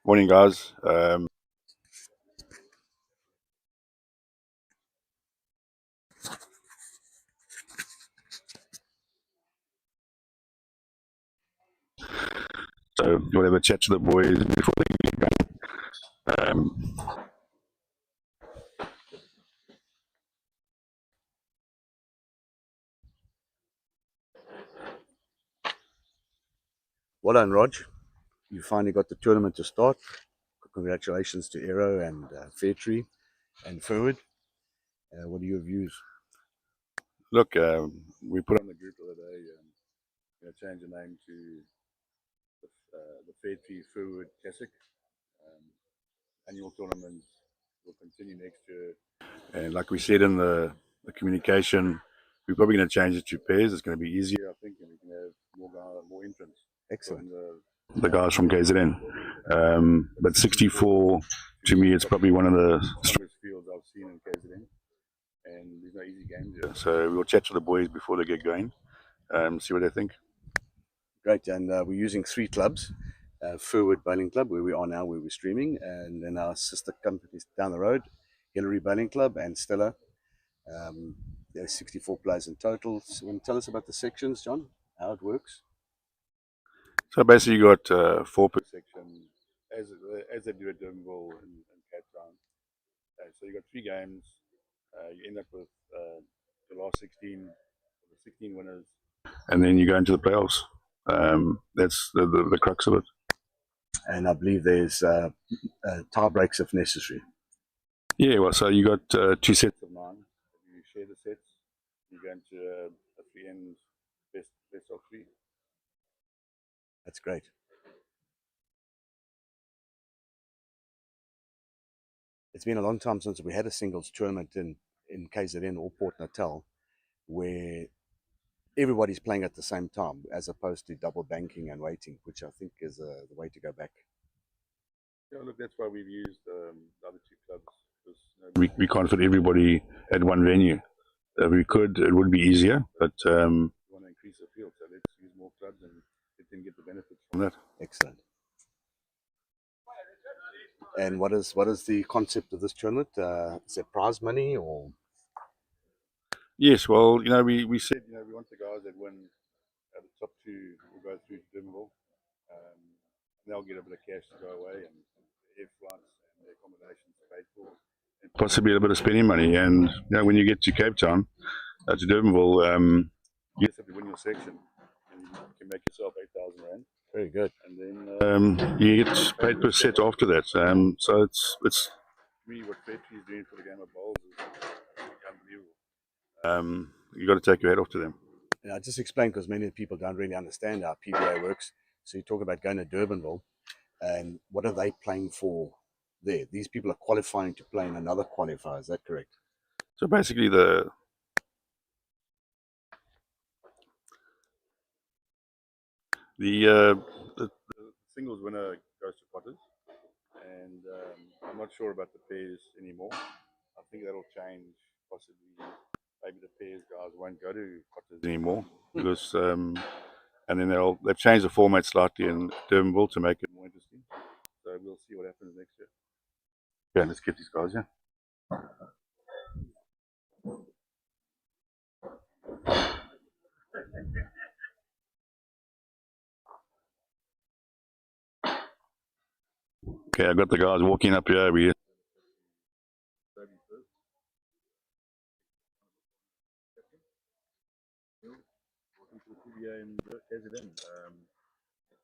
Morning, guys. So you'll have a chat to the boys before they get going. Well done, Rog. You finally got the tournament to start. Congratulations to Aero and Fairtree and Firwood. What are your views? Look, we put on the group the other day, going to change the name to the Fairtree Firwood Classic. Annual tournament will continue next year. And like we said in the communication, we're probably going to change it to pairs. It's going to be easier, I think, and we can have more entrants. Excellent. The guys from KZN. But 64, to me, it's probably one of the strongest fields I've seen in KZN. And there's no easy games here. So we'll chat to the boys before they get going, see what they think. Great, and we're using 3 clubs. Firwood Bowling Club, where we are now, where we're streaming, and then our sister companies down the road, Hillary Bowling Club and Stella. There's 64 players in total. So, tell us about the sections, John, how it works. So basically, you got 4 per section, as they do at Durbanville and Cape Town. So you got 3 games. You end up with the last 16, the 16 winners, and then you go into the playoffs. That's the crux of it. And I believe there's tie breaks if necessary. Yeah, well, so you got 2 sets of 9. You share the sets. You go into a 3-end best of 3. That's great. It's been a long time since we had a singles tournament in KZN or Port Natal where everybody's playing at the same time as opposed to double banking and waiting, which I think is the way to go back. Yeah, look, that's why we've used the other 2 clubs, because we can't fit everybody at one venue. We could, it would be easier, but we want to increase the field, so let's use more clubs and let them get the benefits from that. Excellent. And what is the concept of this tournament? Is it prize money or? Yes, well, we said, we want the guys that win the top 2 will go through to Durbanville. They'll get a bit of cash to go away, and air flights and their accommodations paid for, and possibly a bit of spending money. And when you get to Cape Town, to Durbanville, you just have to win your section, and you can make yourself 8,000 rand. Very good. And then you get paid per set after that. So it's really what Fairtree is doing for the game of bowls is unbelievable. You got to take your head off to them. And I just explained because many people don't really understand how PBA works. So you talk about going to Durbanville, and what are they playing for there? These people are qualifying to play in another qualifier. Is that correct? So basically, the singles winner goes to Potters, and I'm not sure about the pairs anymore. I think that'll change possibly. Maybe the pairs guys won't go to Potters anymore because, and then they've changed the format slightly in Durbanville to make it more interesting. So we'll see what happens next year. Yeah, let's get these guys, yeah. Okay, I've got the guys walking up here.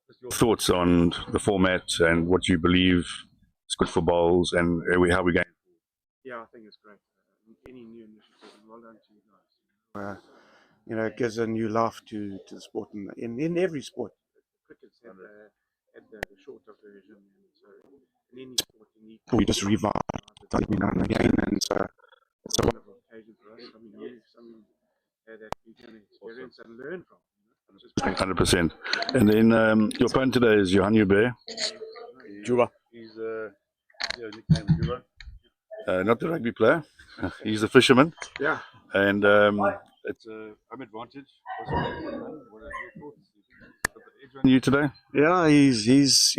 Just your thoughts on the format and what you believe is good for bowls and how we game. Yeah, I think it's great. Any new initiative, well done to you guys. It gives a new life to the sport, in every sport. Cricket's at the shorter version, so in any sport you need. We just revive it every now and again, and so it's a wonderful occasion for us. Something that we can experience and learn from. 100%. And then your opponent today is Joubert. Joubert. He's nickname Joubert. Not the rugby player. He's a fisherman. Yeah. And it's home advantage. What are your thoughts? Got the edge on you today? Yeah, he's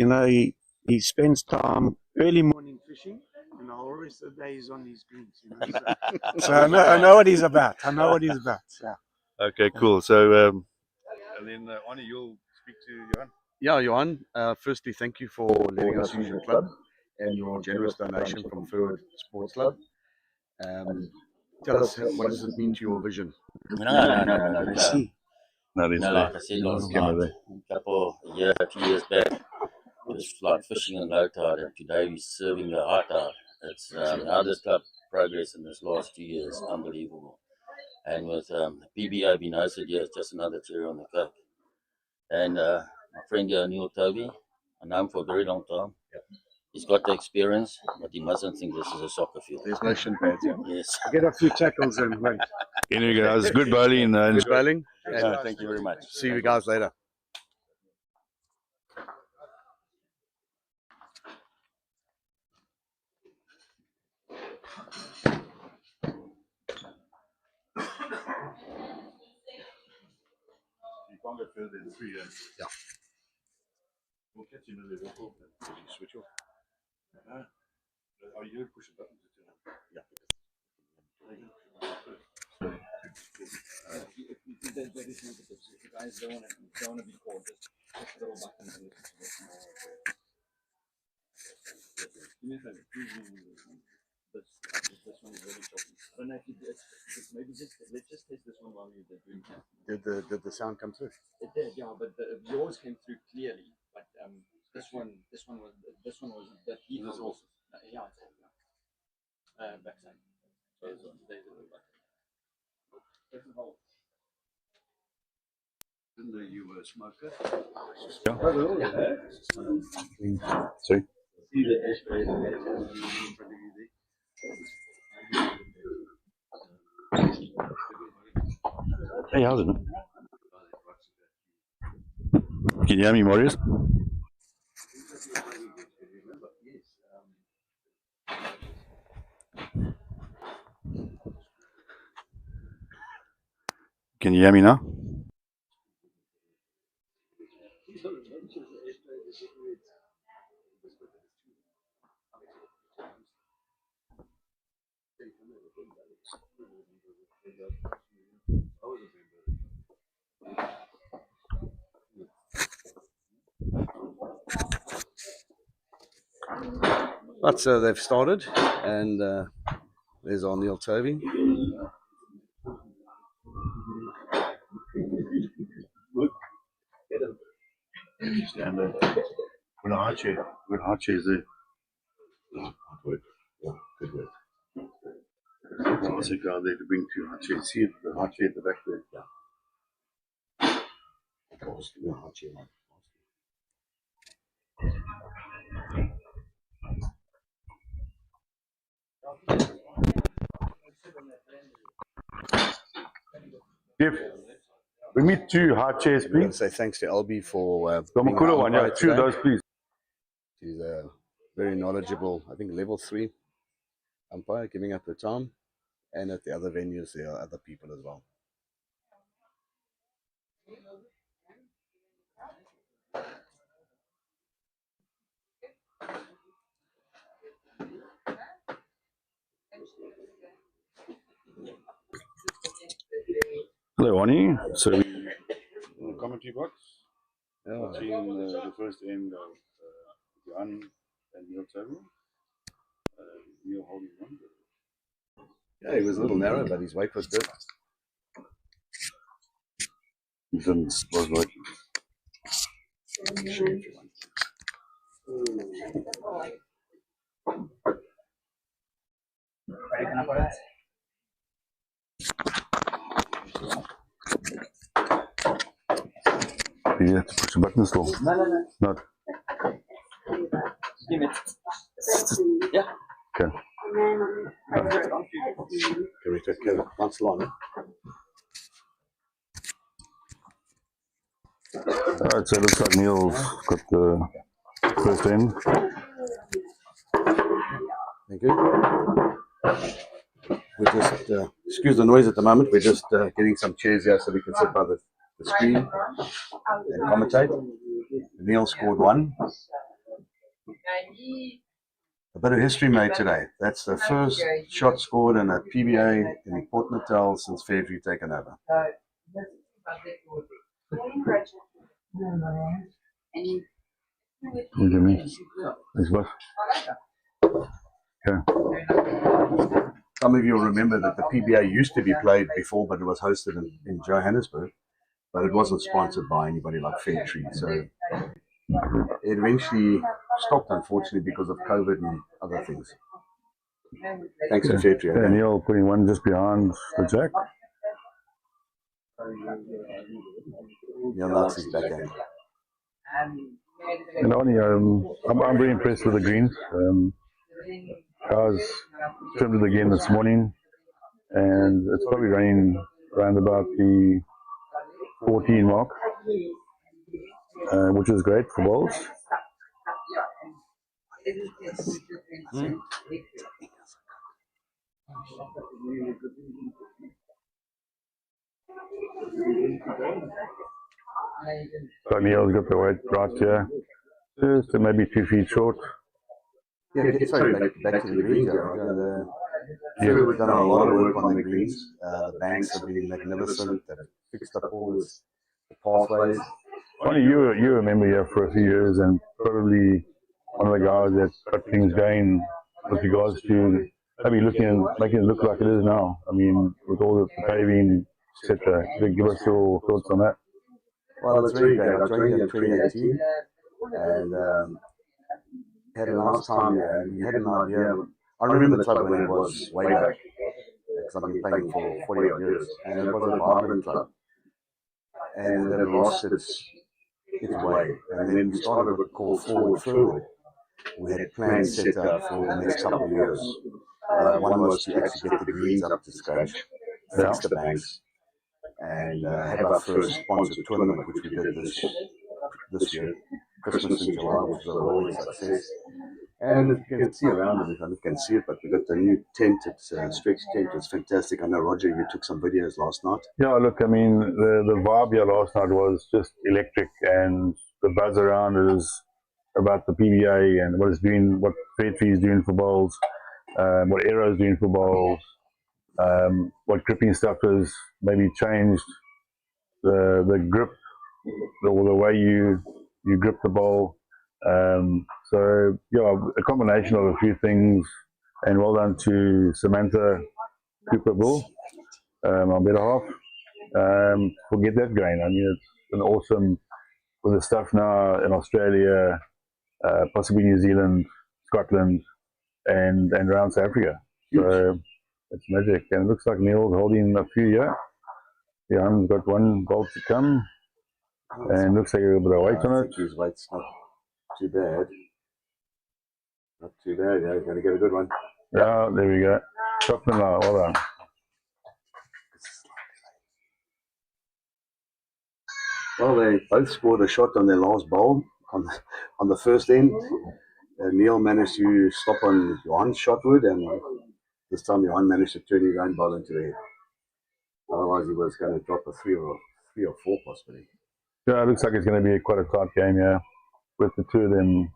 he spends time early morning fishing, and the whole rest of the day he's on these greens. You know? So I know what he's about. I know what he's about. Yeah. Okay, cool. So, and then Arnie, you'll speak to Johan. Yeah, Johan, firstly, thank you for letting us use your club and your generous donation from Firwood Sports Club. Tell us, what does it mean to your vision? No. I see. No, You know, like I said last night, a few years back, it was like fishing in low tide, and today we're serving the high tide. It's how this club progress in this last 2 years, unbelievable. And with PBA being hosted here, it's just another cherry on the cake. And my friend here, Tovey, I know him for a very long time. He's got the experience, but he mustn't think this is a soccer field. There's no shin pads, yeah? Yes. Get a few tackles in, wait. Anyway, guys, good bowling. Good bowling. Thank you very much. See you guys later. You can't go further than 3, Yeah. We'll catch him in the walk off and switch off. Are you pushing buttons? Yeah. That is negative. So if you guys don't want to be called, just push the little button and listen to this. Give me a second. This one is really choppy. I don't know if you did. Maybe let's just test this one while you're doing that. Did the sound come through? It did, yeah, but yours came through clearly. But this one was the heat. This also. Yeah, it's backside. So there's a little button. This is whole. Didn't know you were a smoker. Sorry? See the ashtray. Hey, how's it? Can you hear me, Marius? Can you hear me now? But they've started, and there's our Neil Tovey. Stand there. With a hard chair. With hard chairs there. Hard work. Yeah, good work. I'll also go there to bring 2 hard chairs. See the hard chair at the back there. Yeah. Hard chair. Give. Bring me 2 hard chairs, I'm going to please. say thanks to Albie for The being Makula our one, yeah. umpire 2 of today. those, please. He's a very knowledgeable, I think level 3 umpire, giving up the time. And at the other venues, there are other people as well. Hello, Arnie. So we in the commentary box. Yeah. Watching the first end of Johan and Neil Tovey. Neil holding on. Yeah, he was a little narrow, but his weight was good. He's in was working. Show you if you want. You have to push the button still. No. Not. Give it. Yeah. Okay. Correct, okay. Once long. Alright, so it looks like Neil's got the first end. Thank you. We're just, excuse the noise at the moment, we're just getting some chairs here so we can sit by the screen and commentate. Neil scored 1, A bit of history made today. That's the first shot scored in a PBA in Port Natal since Fairtree taken over. What do you mean? Is what? Okay. Some of you will remember that the PBA used to be played before, but it was hosted in Johannesburg, but it wasn't sponsored by anybody like Fairtree. So it eventually stopped, unfortunately, because of COVID and other things. Thanks to Fairtree. Yeah, Neil putting one just behind the jack. Neil knocks his backhand. And I'm very impressed with the greens. Guys trimmed it again this morning, and it's probably raining around about the 14 mark, which is great for bowls. So Neil's got the weight right here, just maybe 2 feet short. Yeah, sorry, back to the greens. We've done a lot of work on the greens. The banks have been magnificent. They've fixed up all the pathways. Funny, you remember here for a few years, and probably one of the guys that got things going with regards to maybe making it look like it is now. I mean, with all the paving, etc. Give us your thoughts on that. Well, it's really great. I joined in 2018 and had a nice time there. And we had an idea. I remember the club when it was way back, because I've been playing for 40 odd years, and it was a vibrant club. And it lost its way. And then we started what we call Firwood. We had plans set up for the next couple of years. One was to actually get the greens up to scratch, fix the banks, and have our first sponsored tournament, which we did this year, Christmas in July, which was a roaring success. And you can see around it, I don't know if you can see it, but we got the new tent, it's a stretch tent, it's fantastic. I know, Roger, you took some videos last night. Yeah, look, I mean, the vibe here last night was just electric, and the buzz around is about the PBA and what it's doing, what Fairtree is doing for bowls, what Aero is doing for bowls, what gripping stuff has maybe changed, the grip, the way you grip the bowl. So yeah, a combination of a few things, and well done to Samantha Cooper Bull, our better half, for get that going. I mean, it's been awesome with the stuff now in Australia, possibly New Zealand, Scotland, and around South Africa. So it's magic, and it looks like Neil's holding a few here. Johan's got one bolt to come, and looks like a little bit of weight on it. His weight's not too bad. Not too bad, yeah, he's going to get a good one. Yeah, there we go. Top them out, well done. Well, they both scored a shot on their last bowl on the first end. Neil managed to stop on Johan's shotwood, and this time Johan managed to turn his own ball into the head. Otherwise, he was going to drop a 3 or 4 possibly. Yeah, it looks like it's going to be quite a tight game, yeah, with the two of them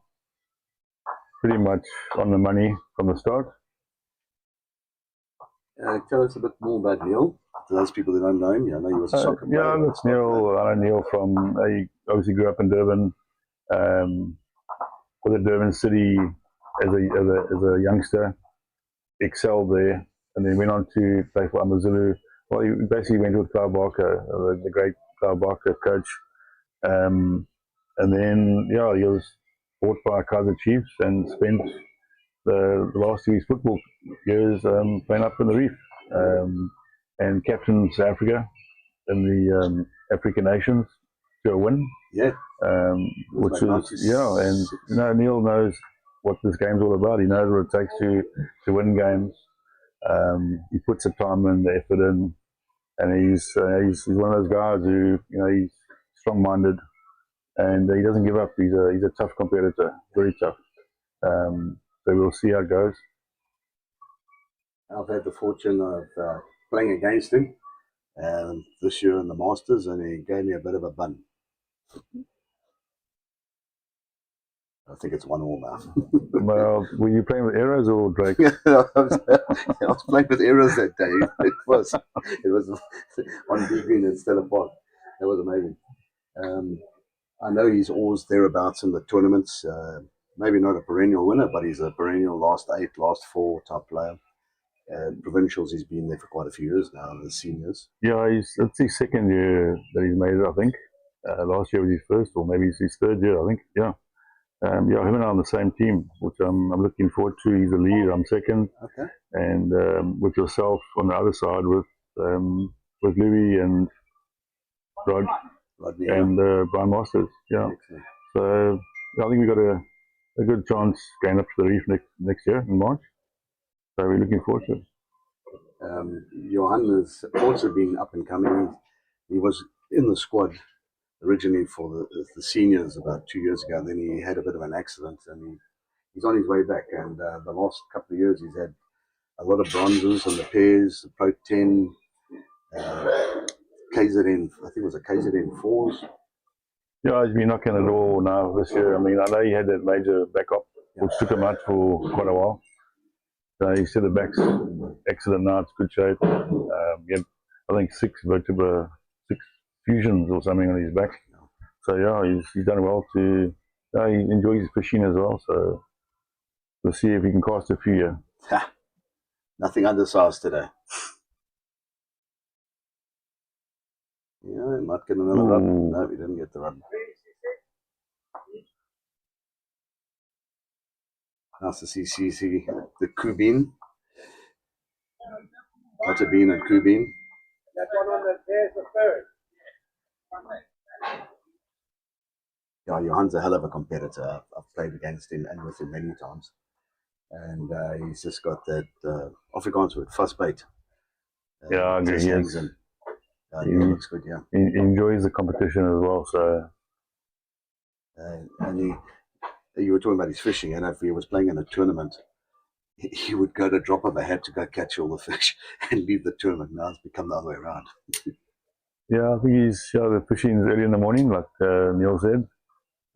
pretty much on the money from the start. Tell us a bit more about Neil, to those people that don't know him. I know he was a soccer player. Yeah, that's Neil. I know Neil from, he obviously grew up in Durban, for the Durban city as a youngster, excelled there, and then went on to play for Amazulu. Well, he basically went with Clive Barker, the great Clive Barker coach. And then, yeah, he was bought by Kaiser Chiefs and spent the last 2 of his football years playing up in the Reef, and captained South Africa in the African Nations to a win. Yeah. Which is, yeah, and you know, Neil knows what this game's all about. He knows what it takes to win games. He puts the time and the effort in, and he's one of those guys who, you know, he's strong-minded, and he doesn't give up. He's a tough competitor, very tough. So we'll see how it goes. I've had the fortune of playing against him this year in the Masters, and he gave me a bit of a bun. I think it's 1-1 now. Well, were you playing with arrows or Drake? I was playing with arrows that day. It was on B Green at Stella Park. That was amazing. I know he's always thereabouts in the tournaments. Maybe not a perennial winner, but he's a perennial last 8, last 4 type player. Provincials, he's been there for quite a few years now, the seniors. Yeah, it's his second year that he's made it, I think. Last year was his first, or maybe it's his third year, I think. Yeah. Yeah, him and I are on the same team, which I'm looking forward to. He's the lead, I'm second. Okay. And with yourself on the other side with Louis and Rodney, and Brian Masters. Yeah. excellent. So I think we've got a good chance going up to the Reef next year in March. So we're looking forward to it. Johan has also been up and coming. He was in the squad originally for the seniors about 2 years ago. Then he had a bit of an accident and he's on his way back. And the last couple of years he's had a lot of bronzes on the pairs, the Pro 10, KZN, I think it was a KZN 4s. Yeah, he's been knocking it all now this year. I mean, I know he had that major back up, which took him out for quite a while. So he said the back's excellent now, it's good shape. He had, I think, 6 fusions or something on his back. So yeah, he's done well he enjoys his fishing as well. So we'll see if he can cast a few here. Nothing undersized today. Yeah, he might get another rub. No, he didn't get the rub. Nice to see the Kubin. Butterbean and Kubin. That one on the there's the third. Yeah, Johan's a hell of a competitor. I've played against him and with him many times. And he's just got that Afrikaans word, fussbait. Yeah, I agree. He looks good, yeah. He enjoys the competition as well. So, and you were talking about his fishing, and if he was playing in a tournament, he would go to drop of a hat to go catch all the fish and leave the tournament. Now it's become the other way around. Yeah, I think the fishing is early in the morning, like Neil said.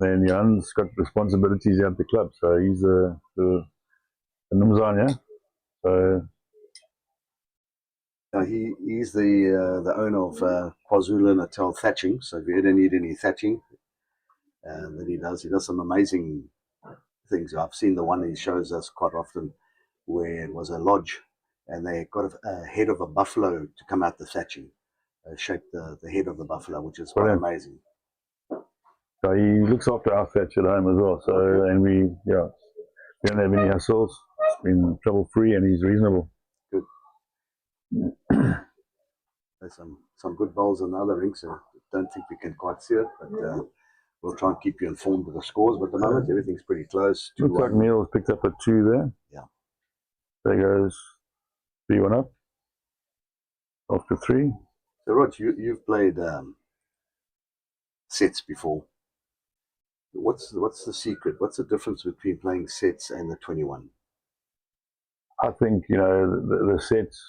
And Jan's got responsibilities at the club, so he's the Numzan, yeah. So he's the owner of KwaZulu-Natal Thatching. So if you ever need any thatching, that he does some amazing things. I've seen the one he shows us quite often, where it was a lodge, and they got a head of a buffalo to come out the thatching, shape the head of the buffalo, which is quite amazing. So he looks after our thatch at home as well. So and we don't have any hassles. It's been trouble free, and he's reasonable. Good. There's some good bowls on the other rinks. So don't think we can quite see it, but we'll try and keep you informed of the scores. But at the moment, everything's pretty close. Looks like Neil's picked up a 2 there. Yeah. There goes 3-1 up. After 3. So Rog, you've played sets before. What's the secret? What's the difference between playing sets and the 21? I think the sets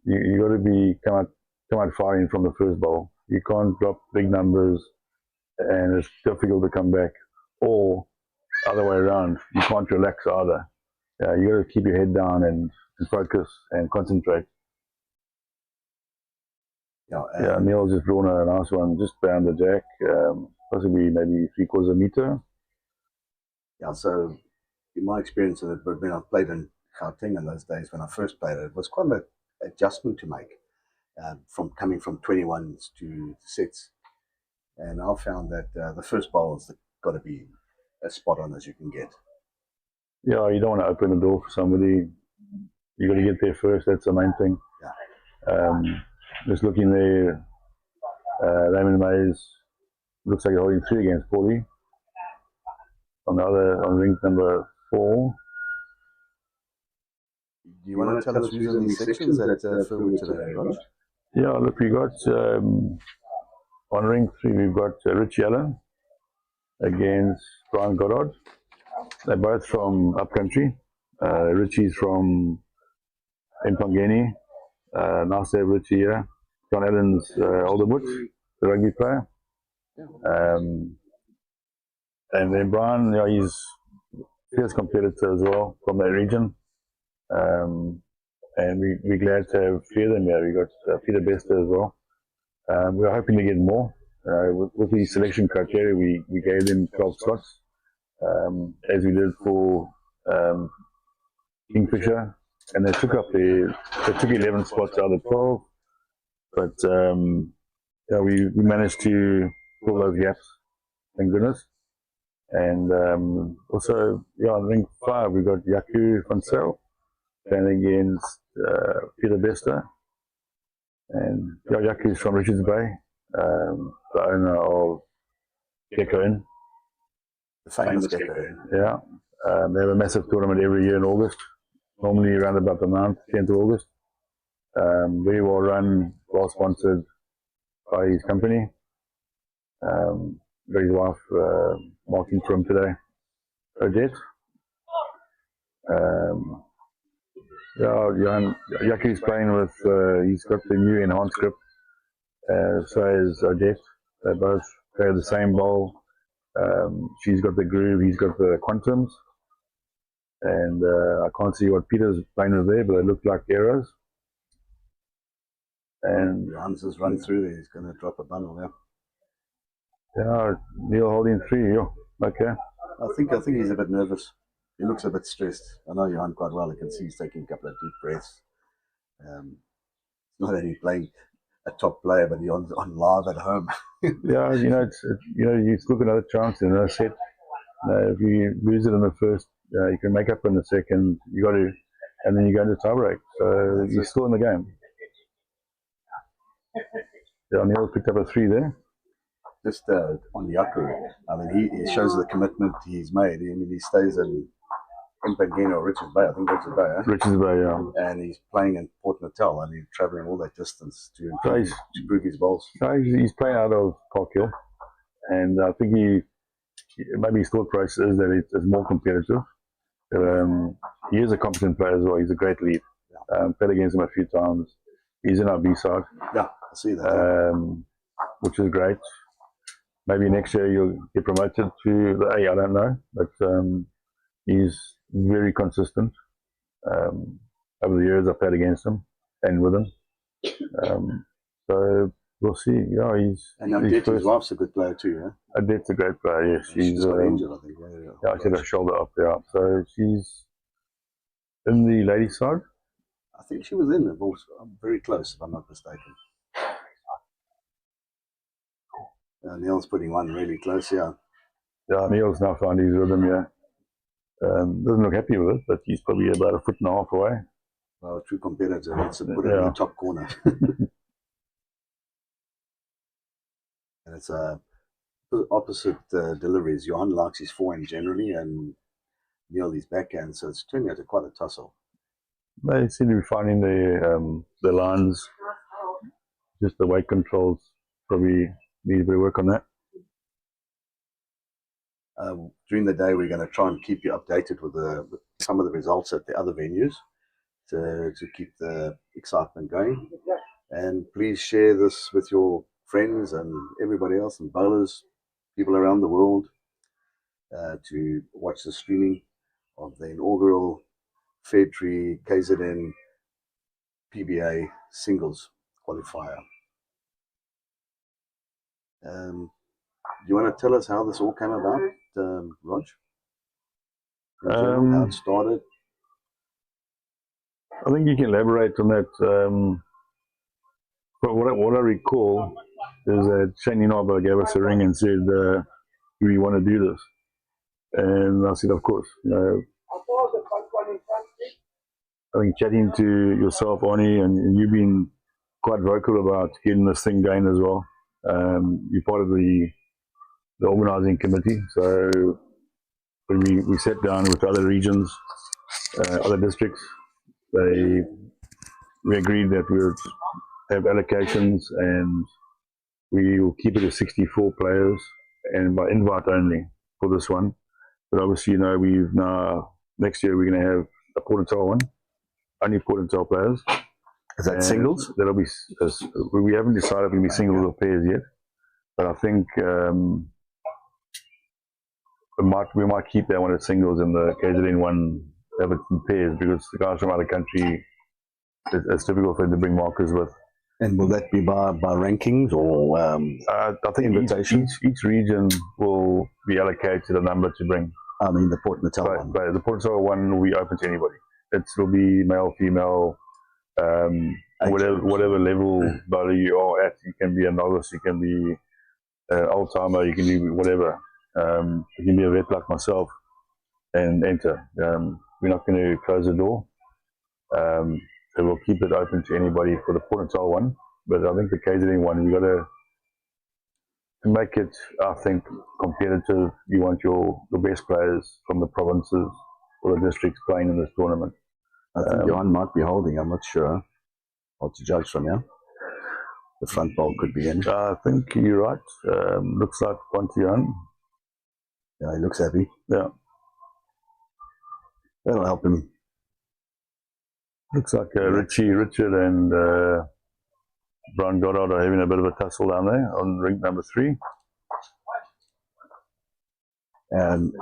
you got to come out firing from the first bowl. You can't drop big numbers, and it's difficult to come back. Or other way around, you can't relax either. You got to keep your head down and focus and concentrate. Yeah, Neil's just drawn a nice one just around the jack, possibly maybe 3/4 meter. Yeah, so in my experience of it, when I played in Gauteng in those days, when I first played it, it was quite an adjustment to make from coming from 21s to sets. And I found that the first bowl has got to be as spot on as you can get. Yeah, you don't want to open the door for somebody. You got to get there first. That's the main thing. Yeah. Just looking there, Raymond Mays looks like he's holding 3 against Paulie. On ring number 4. Do you want to tell us who's in these sections at Firwood today, Rog? Yeah, look, we got on ring 3 we've got Richie Allen against Brian Goddard. They're both from upcountry. Richie's from Empangeni. Nice to have Richie here. John Allen's Alderwood, the rugby player. And then Brian, he's fierce competitor as well from that region. And we're glad to have three of them here. We got Peter Bester as well. We're hoping to get more. With the selection criteria, we gave them 12 slots, as we did for Kingfisher, and they took 11 spots out of 12. But we managed to fill those gaps, thank goodness. And also, in ring 5, we got Yaku van Sel playing against Peter Bester. And Yaku is from Richards Bay, the owner of Gecko Inn. The famous Gecko Inn. Yeah. They have a massive tournament every year in August, normally around about the 9th, 10th of August. Very well run, well sponsored by his company. Got his wife marking for him today, Odette. Yaku's playing with, he's got the new enhanced grip, so is Odette. They both play the same bowl. She's got the groove, he's got the quantums. And I can't see what Peter's playing with there, but they look like arrows. And Hans has run through there, he's going to drop a bundle now. Yeah, Neil holding 3, okay. I think he's a bit nervous. He looks a bit stressed. I know Johan quite well. I can see he's taking a couple of deep breaths. Not only playing a top player, but he's on live at home. Yeah, you still got another chance in another set. If you lose it in the first, you can make up in the second. You got to, and then you go into tiebreak. So you're still in the game. Yeah, Neil picked up a 3 there. Just on Yaku, I mean, he shows the commitment he's made. I mean, he stays in Impangeni or Richards Bay, I think Richards Bay. Richards Bay, yeah. And he's playing in Port Natal, and he's travelling all that distance to improve his bowls. He's playing out of Park Hill, and I think maybe his thought process is that it's more competitive. He is a competent player as well. He's a great lead. Played against him a few times. He's in our B side. Yeah, I see that. Which is great. Maybe next year you'll get promoted to the A, I don't know. But he's very consistent. Over the years I've played against him and with him. So we'll see. Yeah, and Odette's wife's a good player too, yeah? Odette's a great player, yes. She's got injured, I think. Yeah, she had her shoulder up, yeah. So she's in the ladies' side. I think she was in the balls very close, if I'm not mistaken. Neil's putting one really close, yeah. Yeah, Neil's now found his rhythm, yeah. Doesn't look happy with it, but he's probably about 1.5 feet away. Well, a true competitor wants to put it in the top corner. And it's opposite deliveries. Johan likes his forehand generally, and Neil his backhand, so it's turning out to quite a tussle. They seem to be finding the lines, just the weight controls probably need a bit of work on that. During the day, we're going to try and keep you updated with some of the results at the other venues to keep the excitement going. And please share this with your friends and everybody else, and bowlers, people around the world, to watch the streaming of the inaugural Fairtree KZN PBA singles qualifier. Do you want to tell us how this all came about, Rog? How it started? I think you can elaborate on that. But what I recall is that Shane Inaba gave us a ring and said, do we want to do this? And I said, of course. I think chatting to yourself, Arnie, and you've been quite vocal about getting this thing going as well. You're part of the organising committee, so when we sat down with other regions, other districts, we agreed that we would have allocations and we will keep it to 64 players and by invite only for this one. But obviously, we've now, next year we're going to have a Port Natal one, only Port Natal players. Is that singles? That'll be, we haven't decided if it'll be singles or pairs yet, but I think we might keep that one as singles and the KZN one have it in pairs, because the guys from out of the country, it's difficult for them to bring markers with. And will that be by rankings or I think invitations? Each region will be allocated a number to bring. I mean, the Port Natal one. But the Port Natal one will be open to anybody. It will be male, female, whatever level bowler you are at. You can be a novice, you can be an old timer, you can do whatever. You can be a vet like myself and enter. We're not going to close the door. So we'll keep it open to anybody for the Port Natal one. But I think the KZN one, we've got to make it, I think, competitive. You want your best players from the provinces or the districts playing in this tournament. I think Johan might be holding, I'm not sure. Hard to judge from here. The front bowl could be in. I think you're right. Looks like Pontian. Yeah, he looks happy. Yeah. That'll help him. Looks like Richard and Brian Goddard are having a bit of a tussle down there on ring number 3. And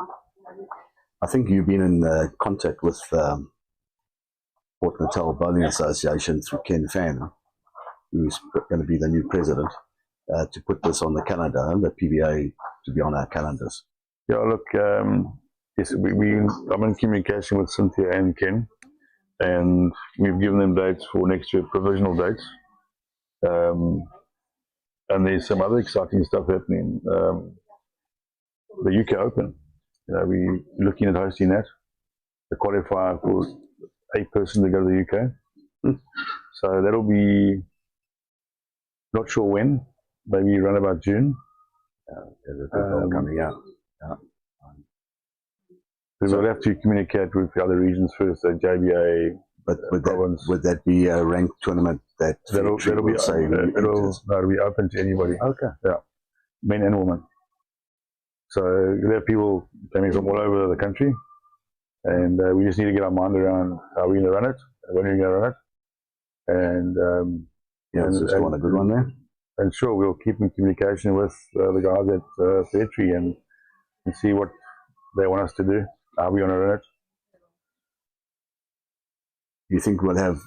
I think you've been in contact with Port Natal Bowling Association through Ken Fan, who's going to be the new president, to put this on the calendar, the PBA to be on our calendars. Yeah, look, yes, I'm in communication with Cynthia and Ken, and we've given them dates for next year, provisional dates. And there's some other exciting stuff happening. The UK Open, we're looking at hosting that, the qualifier for a person to go to the UK. So that'll be, not sure when, maybe around about June. Coming out. Yeah. So we'll have to communicate with the other regions first, the JBA. But would that be a ranked tournament that'll be it'll be open to anybody. Okay. Yeah, men and women. So you'll have people coming from all over the country, and we just need to get our mind around how we're going to run it, when we're going to run it, and it's just one a good one there. And sure, we'll keep in communication with the guys at Fairtree and see what they want us to do. How we going to run it? Do you think we'll have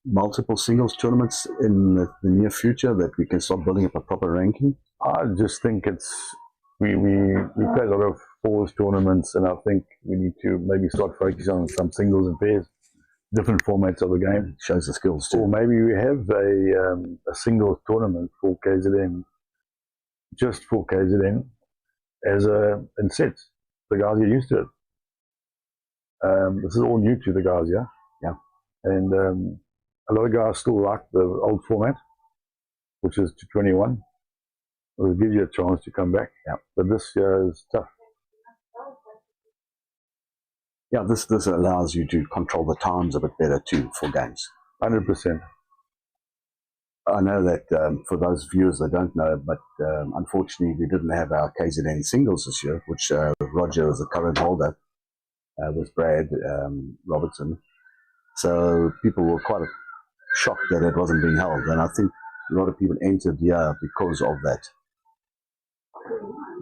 multiple singles tournaments in the near future that we can start building up a proper ranking? I just think we play a lot of fours tournaments, and I think we need to maybe start focusing on some singles and pairs, different formats of the game. Shows the skills too. Or maybe we have a singles tournament for KZN, just for KZN, in sets. The guys get used to it. This is all new to the guys, yeah? Yeah. And a lot of guys still like the old format, which is to 21. It'll give you a chance to come back. Yeah. But this year is tough. Yeah, this allows you to control the times a bit better too for games. 100%. I know that for those viewers that don't know, but unfortunately we didn't have our KZN singles this year, which Roger is the current holder, with Brad Robertson. So people were quite shocked that it wasn't being held, and I think a lot of people entered here because of that.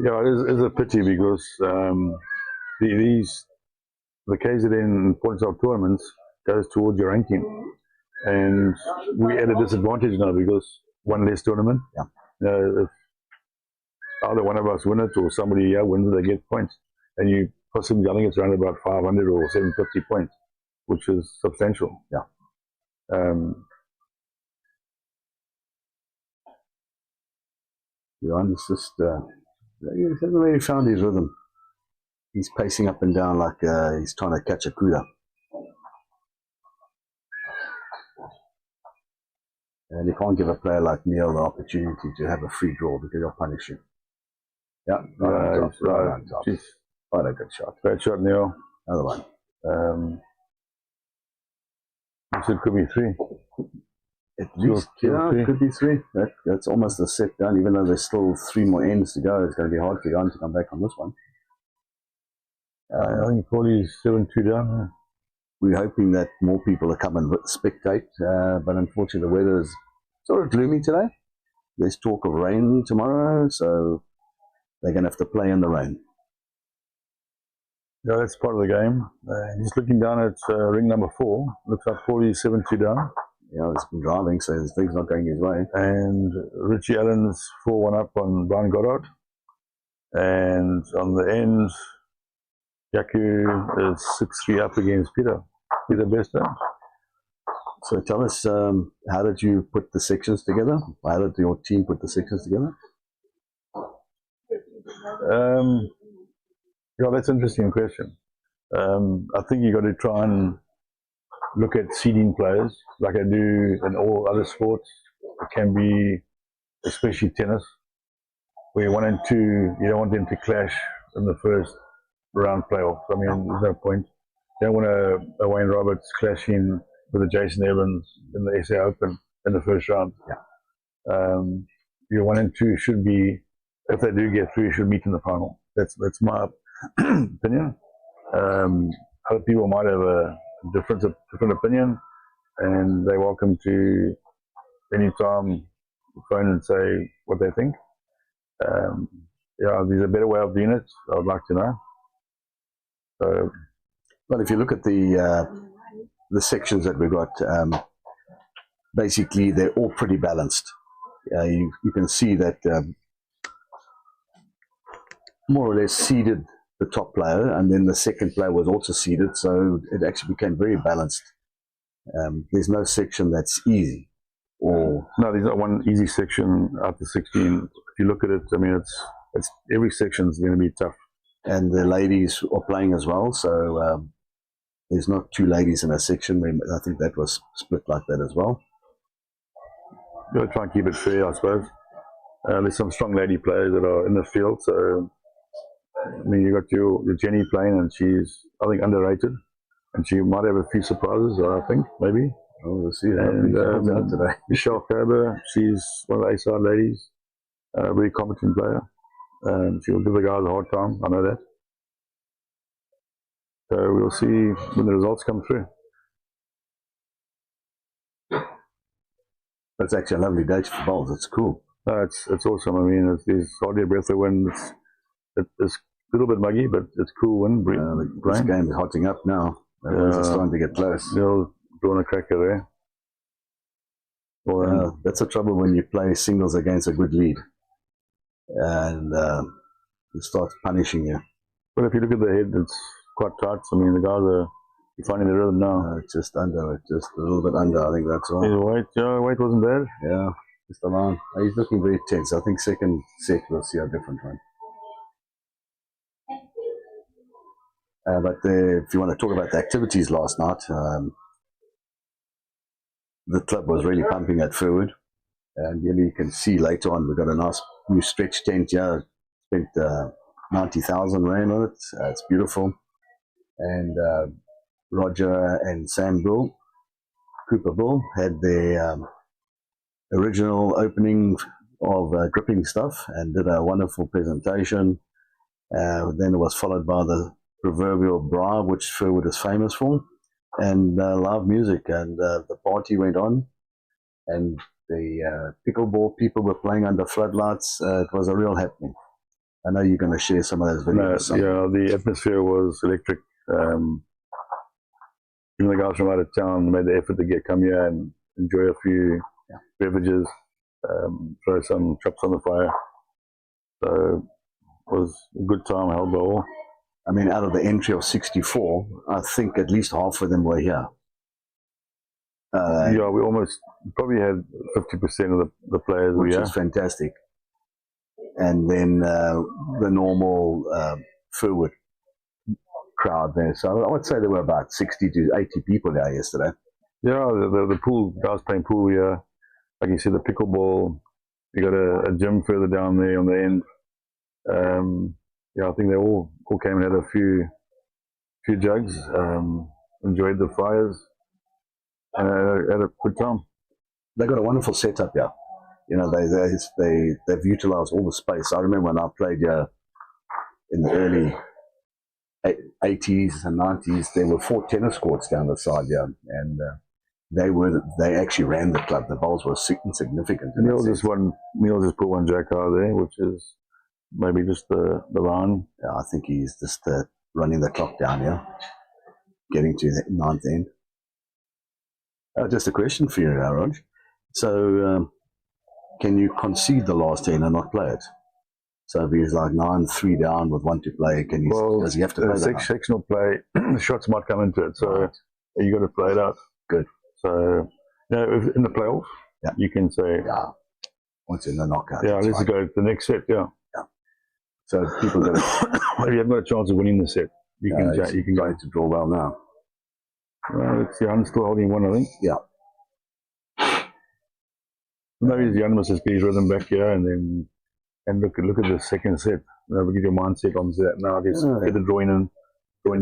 Yeah, it is a pity because the KZN points of tournaments goes towards your ranking, and we at a disadvantage now because one less tournament. Yeah. If either one of us win it or somebody here wins it, they get points, and you possibly, I think it's around about 500 or 750 points, which is substantial. Yeah. Johan is just he hasn't really found his rhythm. He's pacing up and down like he's trying to catch a kuda. And you can't give a player like Neil the opportunity to have a free draw because he'll punish you. Yeah, right on top. Quite a good shot. Great shot, Neil. Another one. It could be 3. At least, it could be 3. That's almost a set down, even though there's still 3 more ends to go. It's going to be hard for Jan to come back on this one. I think probably 7-2 down. We're hoping that more people are coming and spectate, but unfortunately the weather is sort of gloomy today. There's talk of rain tomorrow, so they're going to have to play in the rain. Yeah, that's part of the game. Just looking down at ring number 4, looks like Paulie's 7-2 down. Yeah, he's been driving, so his thing's not going his way. And Richie Allen's 4-1 up on Brian Goddard. And on the end, Yaku is 6-3 up against Peter Bester. So tell us, how did you put the sections together? How did your team put the sections together? Yeah, that's an interesting question. I think you got to try and look at seeding players like I do in all other sports. It can be, especially tennis, where 1 and 2, you don't want them to clash in the first round playoffs. I mean, there's no point. You don't want a Wayne Roberts clashing with a Jason Evans in the SA Open in the first round. Yeah. Your 1 and 2 should be, if they do get through, should meet in the final. That's my opinion. Other people might have a different opinion, and they're welcome to anytime phone and say what they think. Yeah, there's a better way of doing it. I'd like to know. So, well, if you look at the sections that we've got, basically they're all pretty balanced. You can see that more or less seeded the top player, and then the second player was also seeded, so it actually became very balanced. There's no section that's easy. Or no, there's not one easy section after 16. If you look at it, I mean, it's every section's going to be tough. And the ladies are playing as well, so there's not 2 ladies in a section. I think that was split like that as well. You've got to try and keep it fair, I suppose. There's some strong lady players that are in the field, so I mean, you got your Jenny playing, and she's, I think, underrated, and she might have a few surprises, I think, maybe. Oh, we'll see. And today. Michelle Kerber, she's one of the A-side ladies, a very competent player. She will give the guys a hard time, I know that. So we'll see when the results come through. It's actually a lovely day for bowls. It's cool. No, it's awesome. I mean, there's hardly a breath of wind. It's a little bit muggy, but it's cool wind. This game is hotting up now. It's starting to get close. They'll draw a cracker there. Well, that's the trouble when you play singles against a good lead, and it starts punishing you. But if you look at the head, it's quite tight. I mean, the guys are finding the rhythm now. It's just under, just a little bit under. I think that's all. Weight wasn't bad. Yeah, just around. He's looking very tense. I think second set we'll see a different one. But if you want to talk about the activities last night, the club was really pumping at Firwood. And you can see later on, we've got a nice new stretch tent here. Spent 90,000 rand on it. It's beautiful. And Roger and Sam Bull, Cooper Bull, had their original opening of gripping stuff and did a wonderful presentation. Then it was followed by the proverbial bra, which Firwood is famous for, and live music, and the party went on, and the pickleball people were playing under floodlights. It was a real happening. I know you're going to share some of those videos. Yeah, the atmosphere was electric. Even the guys from out of town made the effort to come here and enjoy a few beverages, throw some chops on the fire. So it was a good time held by all. I mean, out of the entry of 64, I think at least half of them were here. Yeah, we probably had 50% of the players were here. Which is fantastic. And then the normal Firwood crowd there. So I would say there were about 60 to 80 people there yesterday. Yeah, the pool, guys playing pool here. Like you said, the pickleball. You got a gym further down there on the end. Yeah, I think they all came and had a few jugs, enjoyed the fires, and had a good time. They got a wonderful setup here. You know, they've utilised all the space. I remember when I played here in the early 80s and 90s, there were 4 tennis courts down the side here, and they actually ran the club. The bowls were insignificant. Neil just put one jack out there, which is maybe just the line. Yeah, I think he's just running the clock down here, getting to the ninth end. Just a question for you, Raj. So, can you concede the last 10 and not play it? So if he's like 9-3 down with 1 to play, does he have to play that? Sectional play, the shots might come into it, so you got to play it out. Good. So, in the playoff, you can say, once in the knockout. Yeah, let's go to the next set. Yeah. So people that maybe you haven't got a chance of winning the set. You can go to draw well now. Jan still holding one, I think. Yeah. Maybe Jan must just get his rhythm back here and look at the second set. Get your mindset on that now. Just get the drawing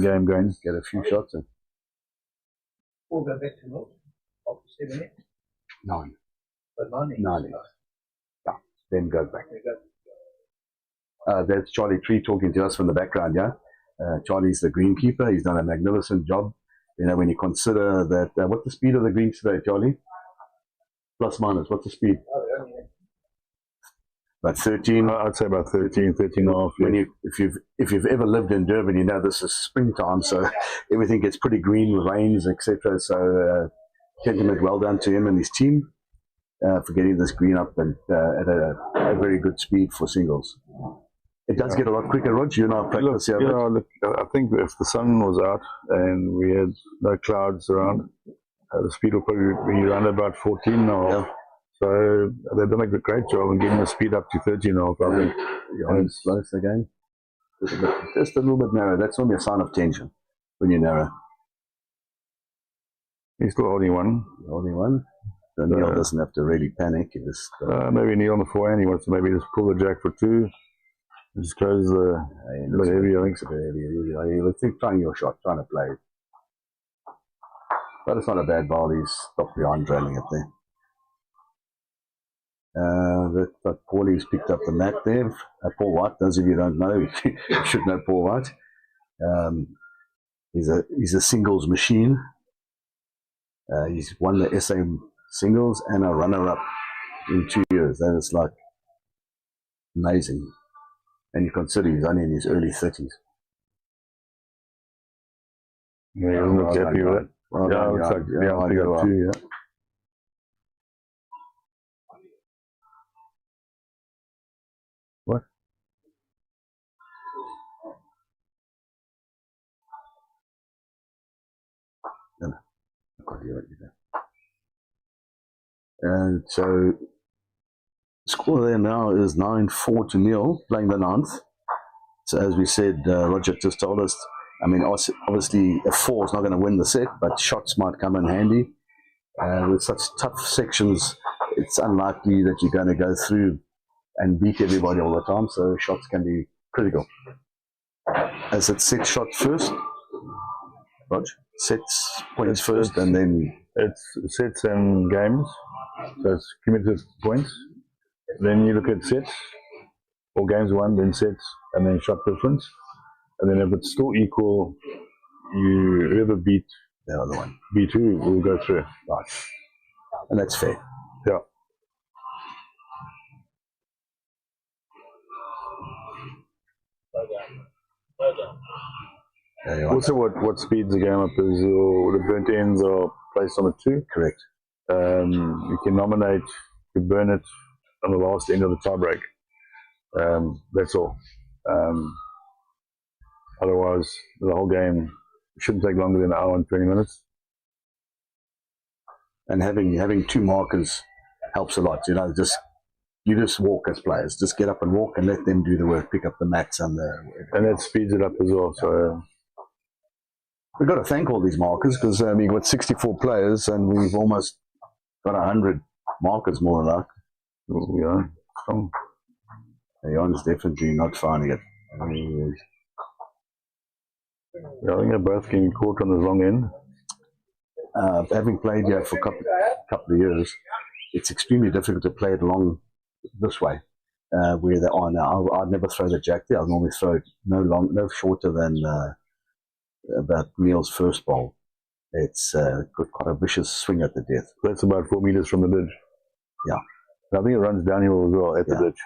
game going. Get a few shots in. We'll go back to milk after 7 minutes. 9. But 9 9. Yeah. Then go back. That's Charlie Tree talking to us from the background, yeah? Charlie's the greenkeeper. He's done a magnificent job. When you consider that, what's the speed of the greens today, Charlie? Plus minus, what's the speed? About 13. I'd say about 13 and a half. If you've ever lived in Durban, you know this is springtime, so everything gets pretty green with rains, etc. So, gentlemen, well done to him and his team for getting this green up and at a very good speed for singles. It does get a lot quicker, Rog. You and I practice here. Look, I think if the sun was out and we had no clouds around, the speed will probably be around about 14 now. Yeah. So they've done a great job in getting the speed up to 13 now. I think. And slows the game. Just a little bit narrow. That's normally a sign of tension when you're narrow. He's still holding one. Holding one. So Neil doesn't have to really panic. He just maybe Neil on the forehand. He wants to maybe just pull the jack for 2. Just close the a bit heavy, I think. It's a bit heavy. He was trying your shot, trying to play it. But it's not a bad ball. He's stopped behind trailing it there. That Paulie's picked up the mat there. Paul White, those of you who don't know, you should know Paul White. He's a singles machine. He's won the SA singles and a runner-up in 2 years. That is like amazing. And you consider he's only in his early 30s. Yeah, he doesn't look happy with it. Looks like I got 2, yeah. What? No. And so the score there now is 9-4 to Neil, playing the 9th. So as we said, Roger just told us, I mean, obviously a 4 is not going to win the set, but shots might come in handy. With such tough sections, it's unlikely that you're going to go through and beat everybody all the time, so shots can be critical. As it sets shot first, Roger, sets points first, and then... It's sets and games, so it's cumulative points. Then you look at sets, or games won, then sets, and then shot difference. And then if it's still equal, whoever beat the other one, B2 will go through. Right. And that's fair. Yeah. Also, what speeds the game up is the burnt ends are placed on a 2. Correct. You can nominate to burn it on the last end of the tiebreak. That's all. Otherwise, the whole game shouldn't take longer than an hour and 20 minutes. And having 2 markers helps a lot. You just walk as players. Just get up and walk and let them do the work. Pick up the mats and that speeds it up as well. So we've got to thank all these markers because we've got 64 players and we've almost got 100 markers more or less. Yeah. Jan's definitely not finding it. I think they're both getting caught on the wrong end. Having played here for a couple of years, it's extremely difficult to play it along this way, where they are now. I'd never throw the jack there. I'll normally throw it no shorter than about Neil's first bowl. It's got quite a vicious swing at the death. That's about 4 meters from the ditch. Yeah. I think it runs downhill as well at the ditch.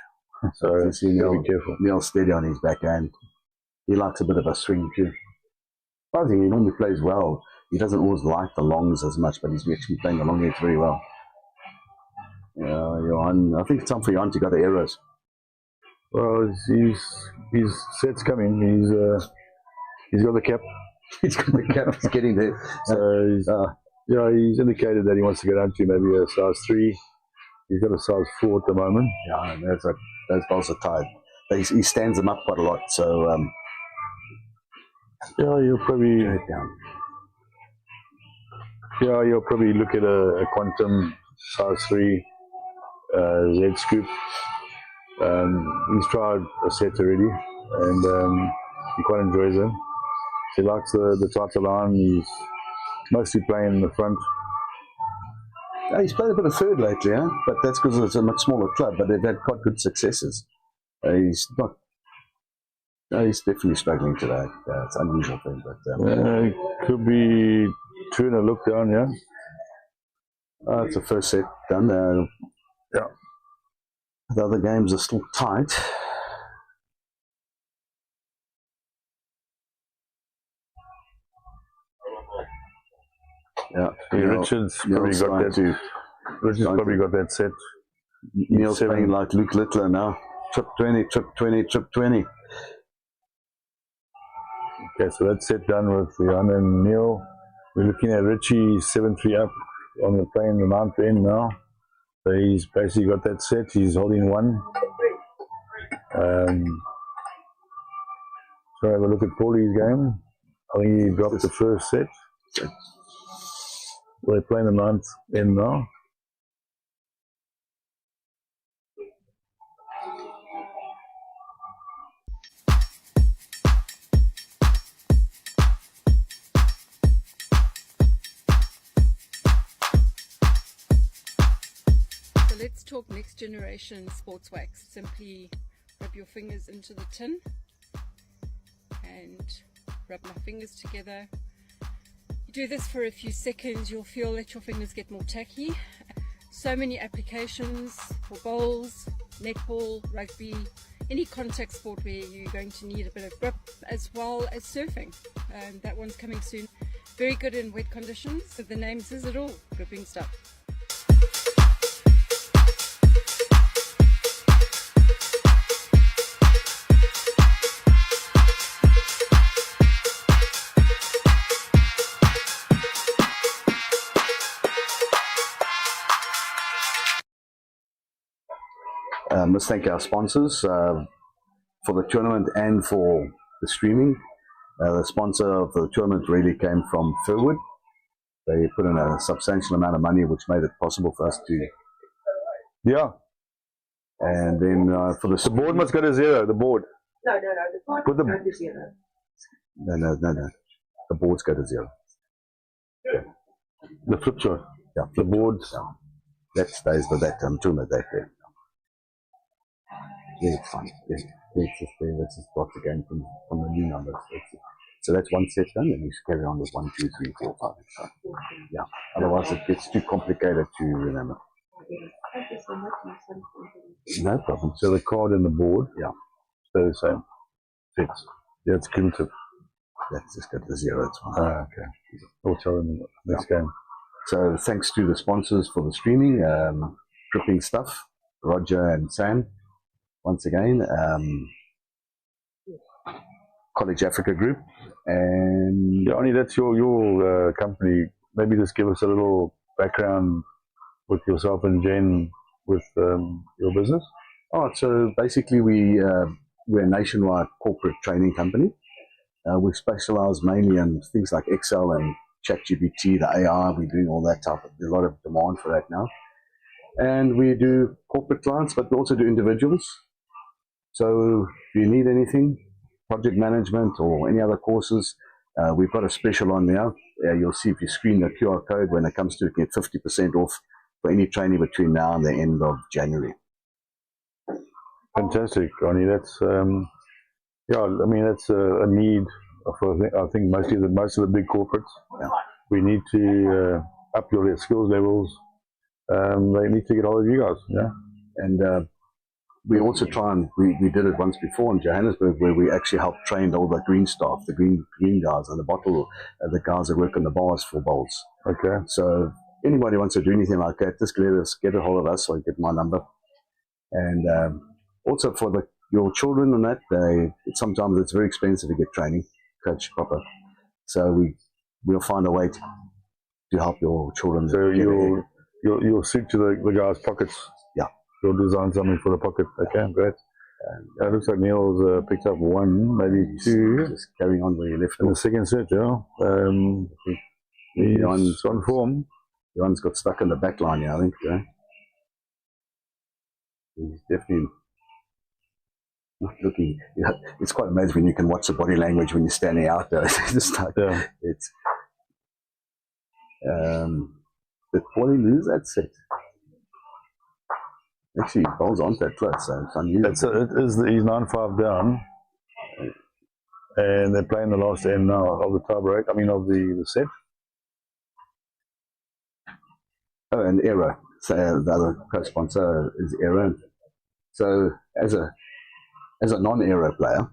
So you see be careful. Neil's steady on his backhand. He likes a bit of a swing too. I think he normally plays well. He doesn't always like the longs as much, but he's actually playing the long edge very well. Johan, I think it's time for Johan to go to arrows. Well, his set's coming. He's got the cap. He's got the cap. He's getting there. So he's indicated that he wants to go down to maybe a size 3. He's got a size 4 at the moment. Yeah, and those balls are tied. He stands them up quite a lot. So he'll probably down. Yeah, you'll probably look at a quantum size 3 Z scoop. He's tried a set already, and he quite enjoys them. He likes the tighter line. He's mostly playing in the front. He's played a bit of third lately, but that's because it's a much smaller club, but they've had quite good successes. He's not. He's definitely struggling today. It's an unusual thing, but could be 2 and a look down, yeah. It's the first set done. Yeah. The other games are still tight. Yeah, Richard's probably got that. Richard's probably got that set. Neil's playing like Luke Littler now. Trip 20, trip 20, trip 20. Okay, so that's set done with Jan and Neil. We're looking at Richie 7-3 up on the playing the mount end now. So he's basically got that set. He's holding 1. So have a look at Paulie's game. I think he dropped the first set. They're playing the 9th end now. So let's talk next generation sports wax. Simply rub your fingers into the tin and rub my fingers together. You do this for a few seconds, you'll feel that your fingers get more tacky. So many applications for bowls, netball, rugby, any contact sport where you're going to need a bit of grip, as well as surfing. That one's coming soon. Very good in wet conditions, so the name says it all, gripping stuff. Let's thank our sponsors for the tournament and for the streaming. The sponsor of the tournament really came from Firwood. They put in a substantial amount of money, which made it possible for us to. Yeah. And then for the board must go to 0. The board. No, the board Put the go to 0. No. The boards go to 0. The flip chart. Yeah, the boards. That stays with that tournament there. Yeah, it's fine. Let's just start the game from the new numbers. So that's one set done, and we carry on with 1, 2, 3, 4, 5. So, yeah. Otherwise, it gets too complicated to remember. Thank you so much. No problem. So the card and the board. Yeah. Stay the same. Fits. Yeah, it's cumulative. Let's just go to 0. It's fine. Okay. We'll tell them next game. So thanks to the sponsors for the streaming, Gripping Stuff, Roger and Sam. Once again, College Africa Group, and Johnny, that's your company. Maybe just give us a little background with yourself and Jen with your business. So basically we're a nationwide corporate training company. We specialize mainly in things like Excel and ChatGPT, the AI. We're doing all that type of. There's a lot of demand for that now, and we do corporate clients, but we also do individuals. So if you need anything, project management or any other courses, we've got a special on there. You'll see if you screen the QR code when it comes to it, get 50% off for any training between now and the end of January. Fantastic, Ronnie. That's that's a need for I think most of the big corporates. Yeah. We need to up your skills levels. They need to get hold of you guys. Yeah, and we also try and we did it once before in Johannesburg where we actually helped train all the green staff, the green guys and the guys that work in the bars for bowls. Okay. So anybody wants to do anything like that, just get a hold of us or get my number. And also for your children and that, sometimes it's very expensive to get training, coach proper. So we'll find a way to help your children. So you'll stick to the guys' pockets. Yeah. You'll design something for the pocket. Okay, great. It looks like Neil's picked up one, maybe two. Just carrying on where you left in the off. second set, yeah. He's on form. Johan's got stuck in the back line, yeah, I think. Yeah. He's definitely not looking. Yeah, it's quite amazing when you can watch the body language when you're standing out there. Just like, Yeah. it's. Did Paulie lose that set? Actually, bowls aren't that close, so it's unusual. He's 9-5 down, and they're playing the last end now of the tie break. I mean, of the set. Oh, and Aero. So the other co-sponsor is Aero. So as a non-Aero player,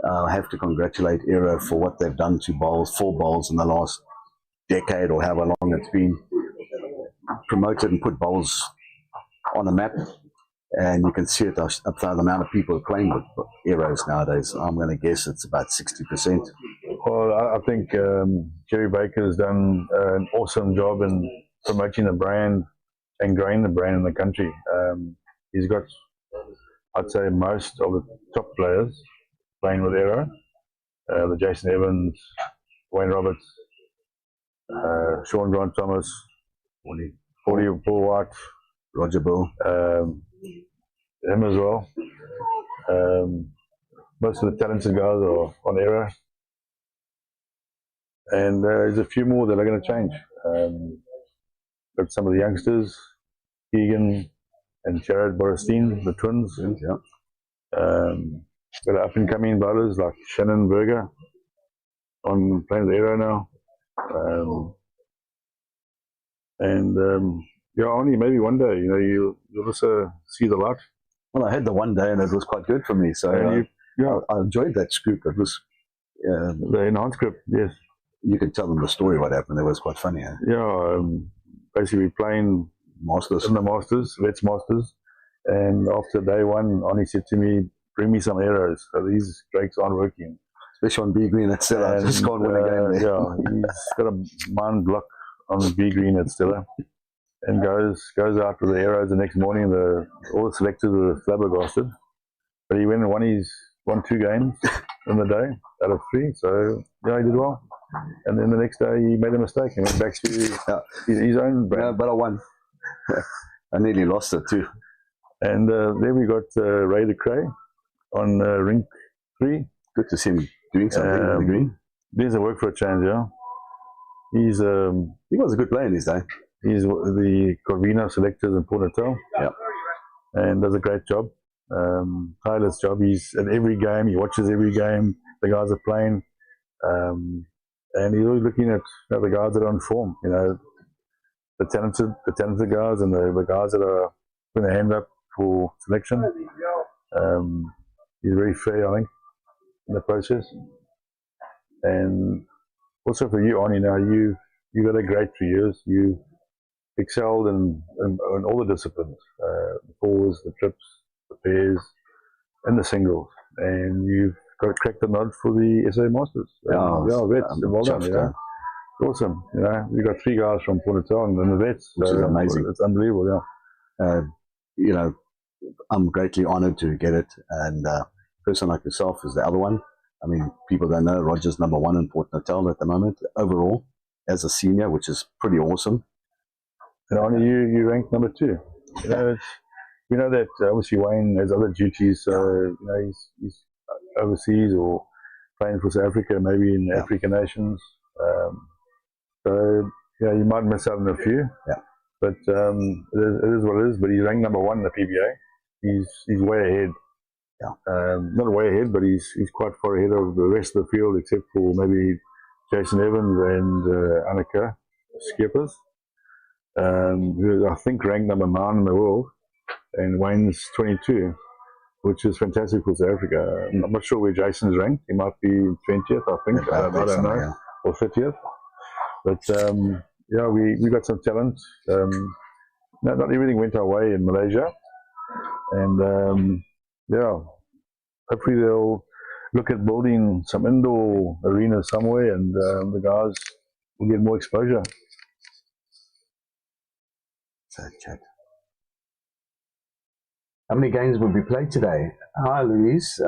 I have to congratulate Aero for what they've done to bowls, 4 bowls in the last decade or however long it's been. Promoted and put bowls on the map, and you can see it up there, the amount of people playing with Aeros nowadays. I'm going to guess it's about 60%. Well, I think Jerry Baker has done an awesome job in promoting the brand and growing the brand in the country. He's got, I'd say, most of the top players playing with Aero. The Jason Evans, Wayne Roberts, Sean Grant Thomas, Paul White, Roger Bill, him as well. Most of the talented guys are on Aero. And there's a few more that are going to change. Got some of the youngsters, Keegan and Jared Borstein, the twins. Yeah. Got up and coming bowlers like Shannon Berger on playing the Aero now. Yeah, only maybe one day, you'll also see the light. Well, I had the one day and it was quite good for me. So I enjoyed that scoop. It was the enhanced script, yes. You could tell them the story, what happened. It was quite funny. Eh? Yeah, basically playing Masters in the Let's Masters. And after day one, Ani said to me, bring me some arrows. So these drakes aren't working. Especially on B Green at Stella. Just can't win a game there. Yeah, he's got a mind block on B Green at Stella. And goes out with the arrows the next morning. All the selectors were flabbergasted. But he went and won 2 games in the day out of 3. So, yeah, he did well. And then the next day he made a mistake and went back to his own brand. Yeah, but I won. I nearly lost it too. And then we got Ray de Cray on Rink 3. Good to see him doing something in the green. There's a work for a change, yeah. He was a good player in his day. He's the Corvina selectors in Port Natal. Yeah. And does a great job. Tireless job. He's at every game. He watches every game. The guys are playing. And he's always looking at the guys that are on form. The talented guys and the guys that are putting their hand up for selection. He's very fair, I think, in the process. And also for you, Ani, you got a great 3 years. You excelled in all the disciplines, the fours, the trips, the pairs, and the singles. And you've cracked the nod for the SA Masters. Vets, well done. Awesome. We got 3 guys from Port Natal and the vets. Which is amazing. It's unbelievable, yeah. I'm greatly honoured to get it. And a person like yourself is the other one. I mean, people don't know Roger's number 1 in Port Natal at the moment, overall, as a senior, which is pretty awesome. And Ani, you ranked number 2. We know that obviously Wayne has other duties. He's overseas or playing for South Africa, maybe in African nations. You might miss out on a few. Yeah. But it is what it is. But he's ranked number 1 in the PBA. He's way ahead. Yeah. Not way ahead, but he's quite far ahead of the rest of the field, except for maybe Jason Evans and Annika Skippers, who I think ranked number 9 in the world. and Wayne's 22, which is fantastic for South Africa. I'm not sure where Jason's ranked. He might be 20th, I think. I don't know, yeah. or 30th. But yeah, we got some talent. Not everything went our way in Malaysia, and yeah, hopefully they'll look at building some indoor arenas somewhere, and the guys will get more exposure. So, chat. How many games will be played today? Hi, Louise.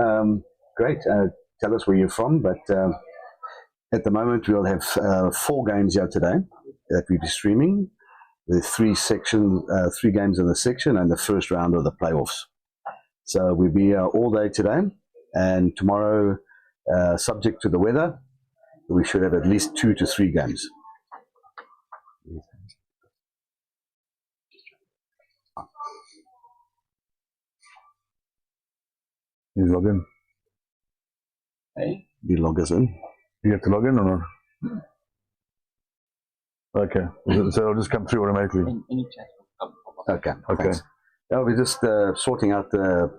Great. Tell us where you're from, but at the moment we'll have 4 games here today that we'll be streaming. The 3 games in the section and the first round of the playoffs. So we'll be here all day today, and tomorrow, subject to the weather, we should have at least 2 to 3 games. You log in. Hey? You log us in. You have to log in or not? Okay, so it'll just come through automatically. Any chat will come. Okay. Okay. Thanks. Yeah, we're just sorting out the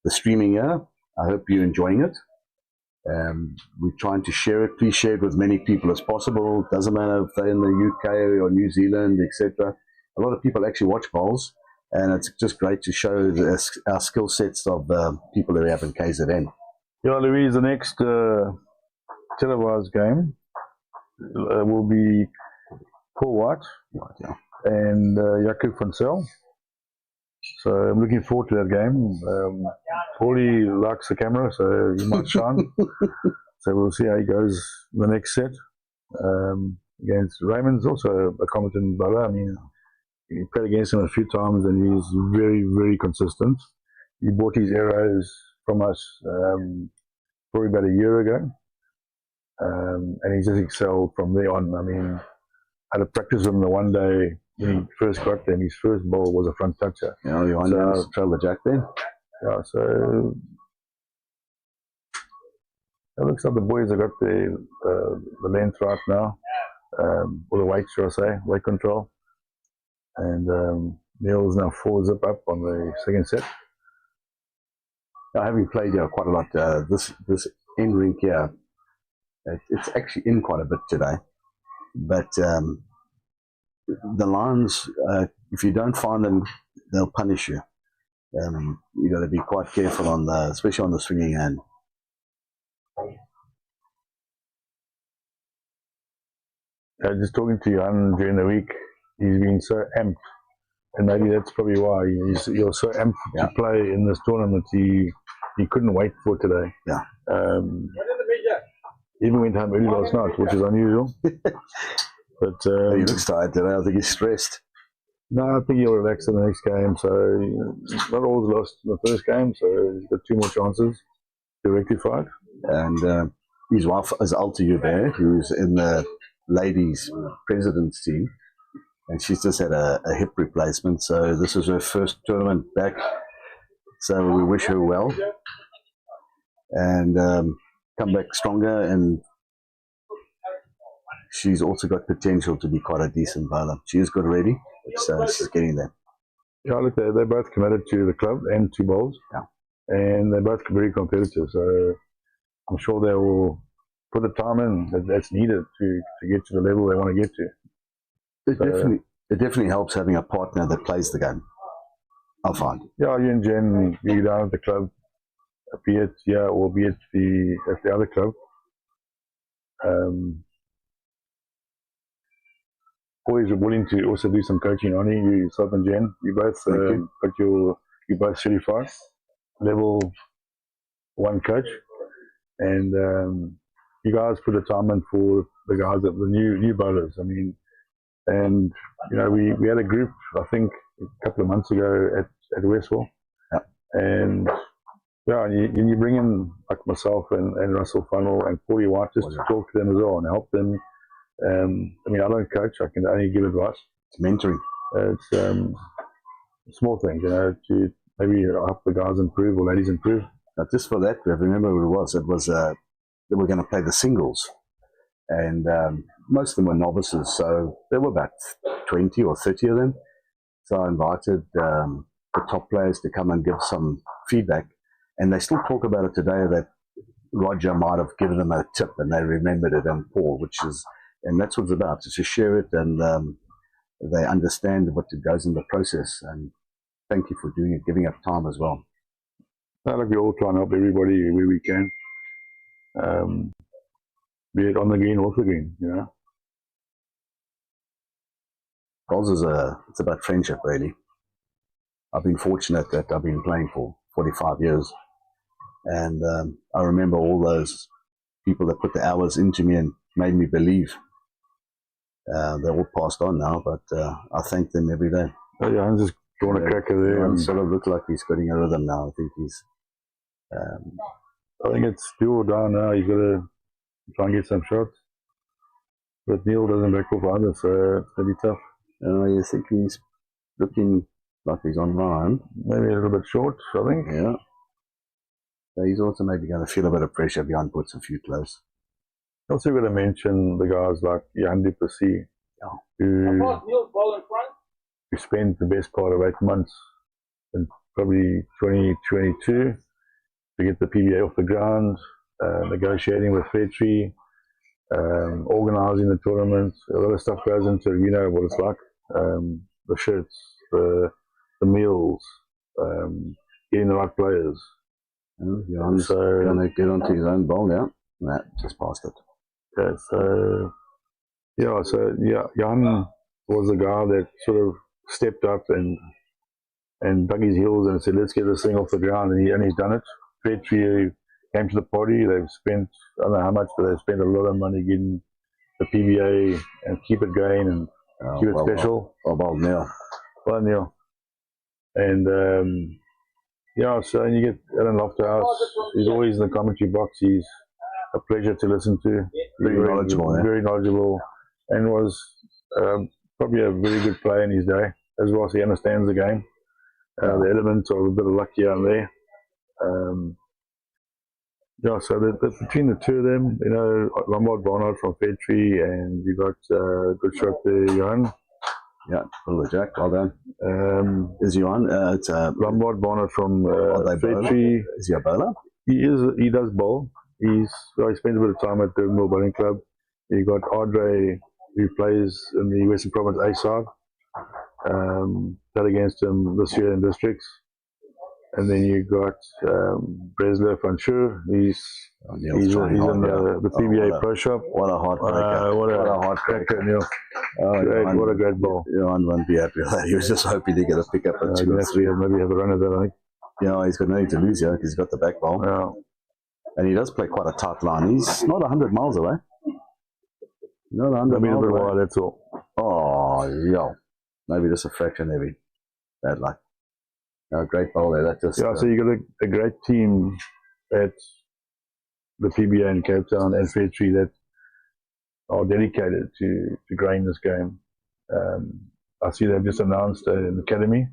streaming here. I hope you're enjoying it. We're trying to share it. Please share it with many people as possible. Doesn't matter if they're in the UK or New Zealand, etc. A lot of people actually watch bowls, and it's just great to show our skill sets of people that we have in KZN. Yeah, Louise, the next televised game will be Paul White Right, yeah. and Jaco van Zyl. So I'm looking forward to that game. Paulie likes the camera, so he might shine. So we'll see how he goes in the next set. Against Raymond's also a competent bowler. I mean, he played against him a few times, and he's very, very consistent. He bought his arrows from us probably about a year ago, and he's just excelled from there on. I mean, I had to practice him the one day when he first got there. His first ball was a front toucher. Yeah, you want to trail the jack then? Yeah, so it looks like the boys have got the length right now, or the weight, should I say, weight control. And Neil's now 4-zip up on the second set. I haven't played here quite a lot. This end rink here, it's actually in quite a bit today. But the lines, if you don't find them, they'll punish you. You got to be quite careful on especially on the swinging hand. Just talking to Jan during the week, he's been so amped, and maybe that's probably why you're so amped to play in this tournament. He couldn't wait for today. Yeah. Even went home early last night, which is unusual. But He looks tired today. I think he's stressed. No, I think he'll relax in the next game. So not all lost in the first game, so he's got 2 more chances to rectify it. And his wife is Joubert, who's in the ladies president's team, and she's just had a hip replacement. So this is her first tournament back. So we wish her well and come back stronger. And she's also got potential to be quite a decent bowler. She is good already, so she's getting there. Yeah, look, they're both committed to the club and to bowls. Yeah. And they're both very competitive. So I'm sure they will put the time in that's needed to get to the level they want to get to. It definitely helps having a partner that plays the game, I find. Yeah, you and Jen, you down at the club, be it here or be it at the other club. Boys are willing to also do some coaching on you, yourself and Jen. You both got you both certified, level 1 coach, and you guys put the time in for the guys, the new bowlers. I mean, and you know we had a group I think a couple of months ago at Westwell, and yeah, and you bring in like myself and Russell Funnell and Paulie White just to talk to them as well and help them. I mean, I don't coach; I can only give advice. It's mentoring. It's small things, you know, to maybe help the guys improve or ladies improve. Now, just for that, remember what it was. It was they were going to play the singles, and most of them were novices, so there were about 20 or 30 of them. So I invited the top players to come and give some feedback. And they still talk about it today that Roger might have given them a tip and they remembered it, and Paul, and that's what it's about, just to share it, and they understand what goes in the process. And thank you for doing it, giving up time as well. I think we all try and help everybody where we can. Be it on the green, off the green, you know. Golf it's about friendship, really. I've been fortunate that I've been playing for 45 years. And I remember all those people that put the hours into me and made me believe. They're all passed on now, but I thank them every day. Oh, yeah, I'm just going a cracker there. And sort of look like he's getting a rhythm now. I think it's Bill down now. He's got to try and get some shots. But Neil doesn't back off either, so it's going to be tough. You think he's looking like he's on line? Maybe a little bit short, I think. Yeah. So he's also maybe going to feel a bit of pressure behind, puts a few close. Also got to mention the guys like Jan Du Plessis, who spent the best part of 8 months in probably 2022 to get the PBA off the ground, negotiating with Fairtree, organising the tournament. A lot of stuff goes into, you know what it's like, the shirts, the meals, getting the right players. Jan's going to get onto his own ball now. Nah, just passed it. Okay, Jan was the guy that sort of stepped up and dug his heels and said, let's get this thing off the ground, and he's done it. Fairtree came to the party. They've spent, I don't know how much, but they've spent a lot of money getting the PBA and keep it going and keep it special. Well, Neil. Well, Neil. And so you get Alan Lofterhouse. He's always in the commentary box. He's a pleasure to listen to. Very knowledgeable. Very knowledgeable, and was probably a very good player in his day as well. So he understands the game. The element of a bit of luck here and there. So between the two of them, you know, Lombard Barnard from Fairtree, and you got good shot there, Johan. Yeah, pull the jack, well done. Is Johan? It's Lombard Barnard from Fairtree. Is he a bowler? He does bowl. He spends a bit of time at the Mill Bowling Club. You got Andre, who plays in the Western Province A side. Played against him this year in districts. And then you got Bresler van Schur. He's in the PBA Pro Shop. What a heartbreaker. What a heartbreaker, Neil. What a great ball. Johan won't be happy with that. He was just hoping to get a pick up at 2 or 3. Maybe have a run at that, I think. Yeah, he's got nothing to lose here because he's got the back ball. Yeah. And he does play quite a tight line. He's not 100 miles away. Not 100 Maybe miles a bit away. wide, that's all. Oh, yeah. Maybe just a fraction heavy. Bad luck. Great ball there. That just so you got a great team at the PBA in Cape Town and Fairtree that are dedicated to growing this game. I see they've just announced an academy,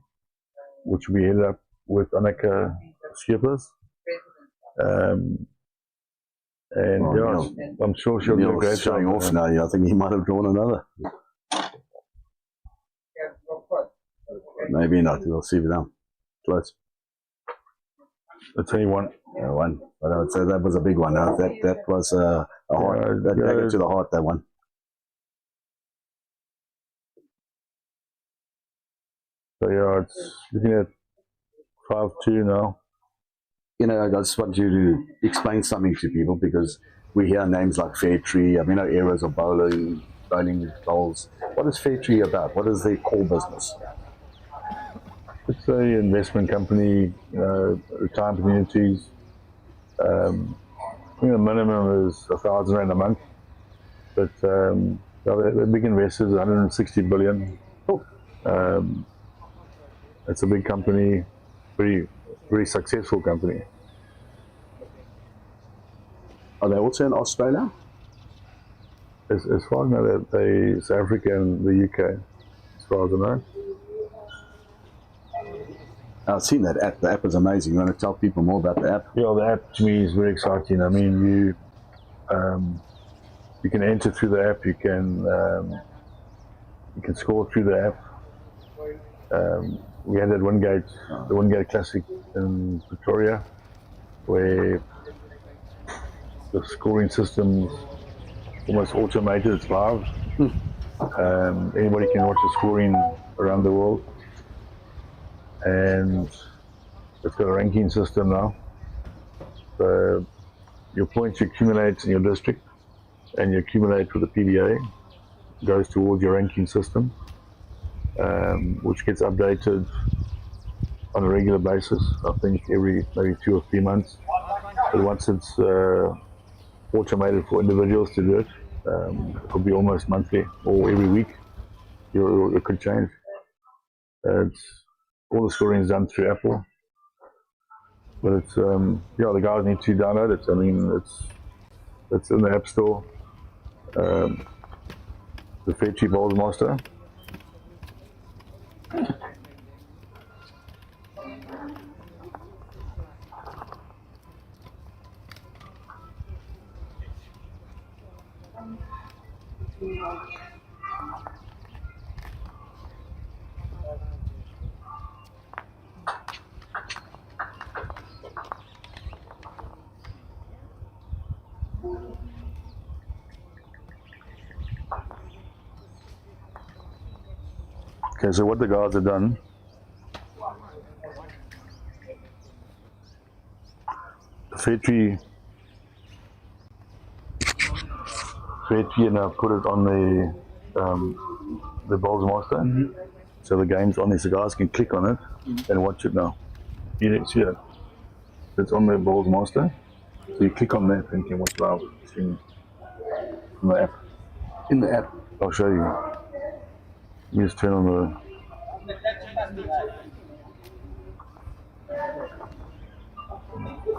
which will be headed up with Anneke Schippers. I'm sure she'll do a great showing job. off now. I think he might have drawn another. Maybe not. We'll see with them. Close. I'll tell you one. One. But I would say that was a big one. That was a heart. That dagger to the heart, that one. So it's looking at 5-2 now. You know, I just want you to explain something to people because we hear names like Fairtree. I mean, eras of bowling bowls. What is Fairtree about? What is their core business? It's an investment company, retirement communities. I think the minimum is R1,000 a month, but they're big investors, 160 billion. It's a big company, very successful company. Are they also in Australia? As far as I know, they South Africa and the UK, as far as I know. I've seen that app. The app is amazing. You want to tell people more about the app? Yeah, the app to me is very exciting. I mean, you can enter through the app. You can score through the app. we had that the Wingate Classic in Pretoria, where the scoring system's almost automated. It's live. Anybody can watch the scoring around the world, and it's got a ranking system now. So your points you accumulate in your district, and you accumulate with the PBA, goes towards your ranking system, which gets updated on a regular basis. I think every maybe 2 or 3 months. But once it's automated for individuals to do it, it could be almost monthly or every week. It could change. It's all the scoring is done through Apple, but it's the guys need to download it. I mean, it's in the App Store. The Fairtree Bowls Master. Okay, so what the guards have done, the Fairtree and I've put it on the Bowls Master, so the game's on there, so guys can click on it and watch it now. You see that? It's on the Bowls Master, so you click on that and you can watch live streaming from the app. In the app. I'll show you. You just turn on the.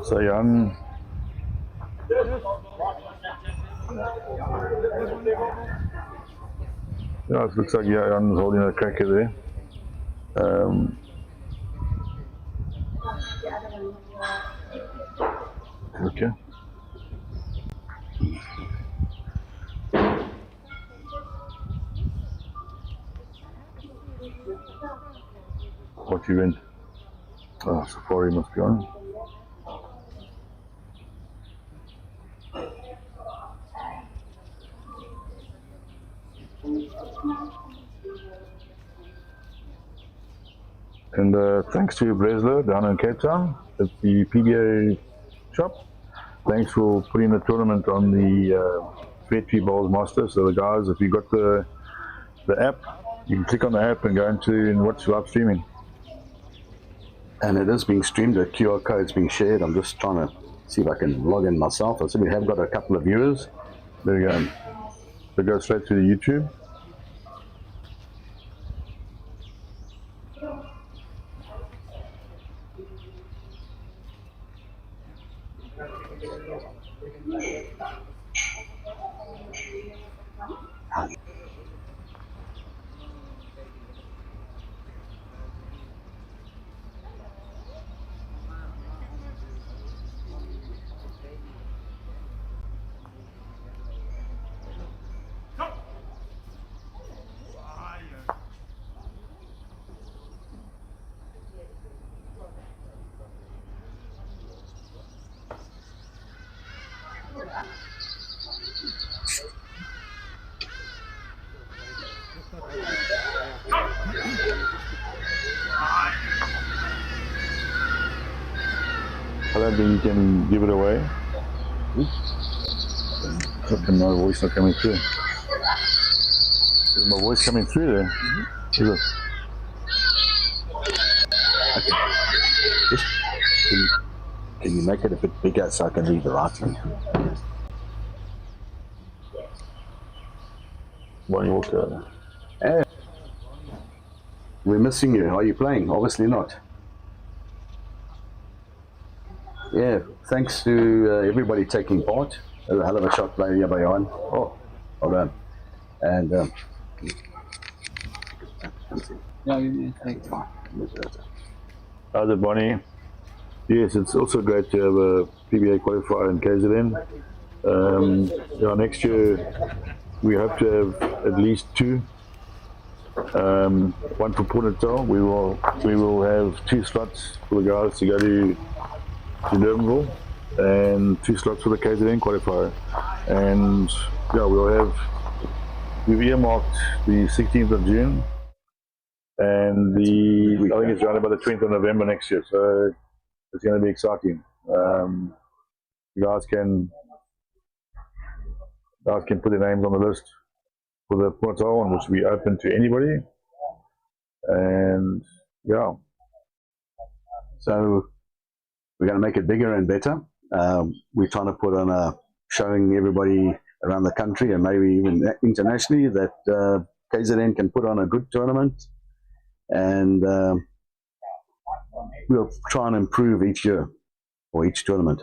So Jan. Yeah, it looks like Jan's holding a cracker there. Okay. What event? Oh, Safari must be on. And thanks to Bresler down in Cape Town at the PBA shop. Thanks for putting the tournament on the Fairtree Bowls Master. So the guys, if you got the app, you can click on the app and go into and watch live streaming. And it is being streamed, the QR code's being shared. I'm just trying to see if I can log in myself. I see we have got a couple of viewers. There you go. So go straight to the YouTube. I don't think you can give it away. Look at my voice not coming through. Is my voice coming through there? Is it? Just, can you make it a bit bigger so I can read the writing? Bonnie Walker. Hey, we're missing you. Are you playing? Obviously not. Yeah, thanks to everybody taking part. A hell of a shot played here by Johan. Oh, well done. And How's it, Bonnie? Yes, it's also great to have a PBA qualifier in KZN. Next year we hope to have at least 2 one for Port Natal. We will have 2 slots for the guys to go to Durbanville, and 2 slots for the KZN qualifier. And yeah, we've earmarked the 16th of June, and I think it's around about the 20th of November next year. So it's going to be exciting. You guys can put their names on the list for the Port Natal one, which will be open to anybody. And yeah, So we're going to make it bigger and better. We're trying to put on showing everybody around the country and maybe even internationally that KZN can put on a good tournament, and we'll try and improve each year or each tournament.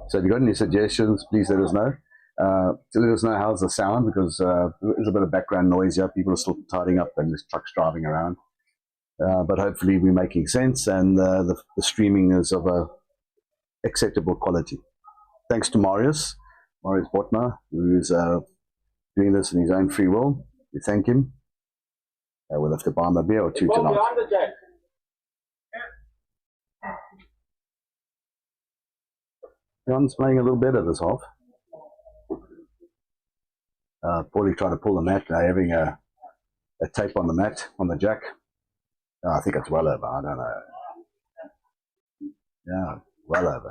So if you've got any suggestions, please let us know. Let us know how's the sound, because there's a bit of background noise here. People are still tidying up and there's trucks driving around. But hopefully we're making sense, and the streaming is of a acceptable quality. Thanks to Marius Botner, who's doing this in his own free will. We thank him. We'll have to buy him a beer or 2 tonight. John's playing a little better this half. Paulie tried to pull the mat, having a tape on the mat, on the jack. I think it's well over, I don't know. Yeah, well over.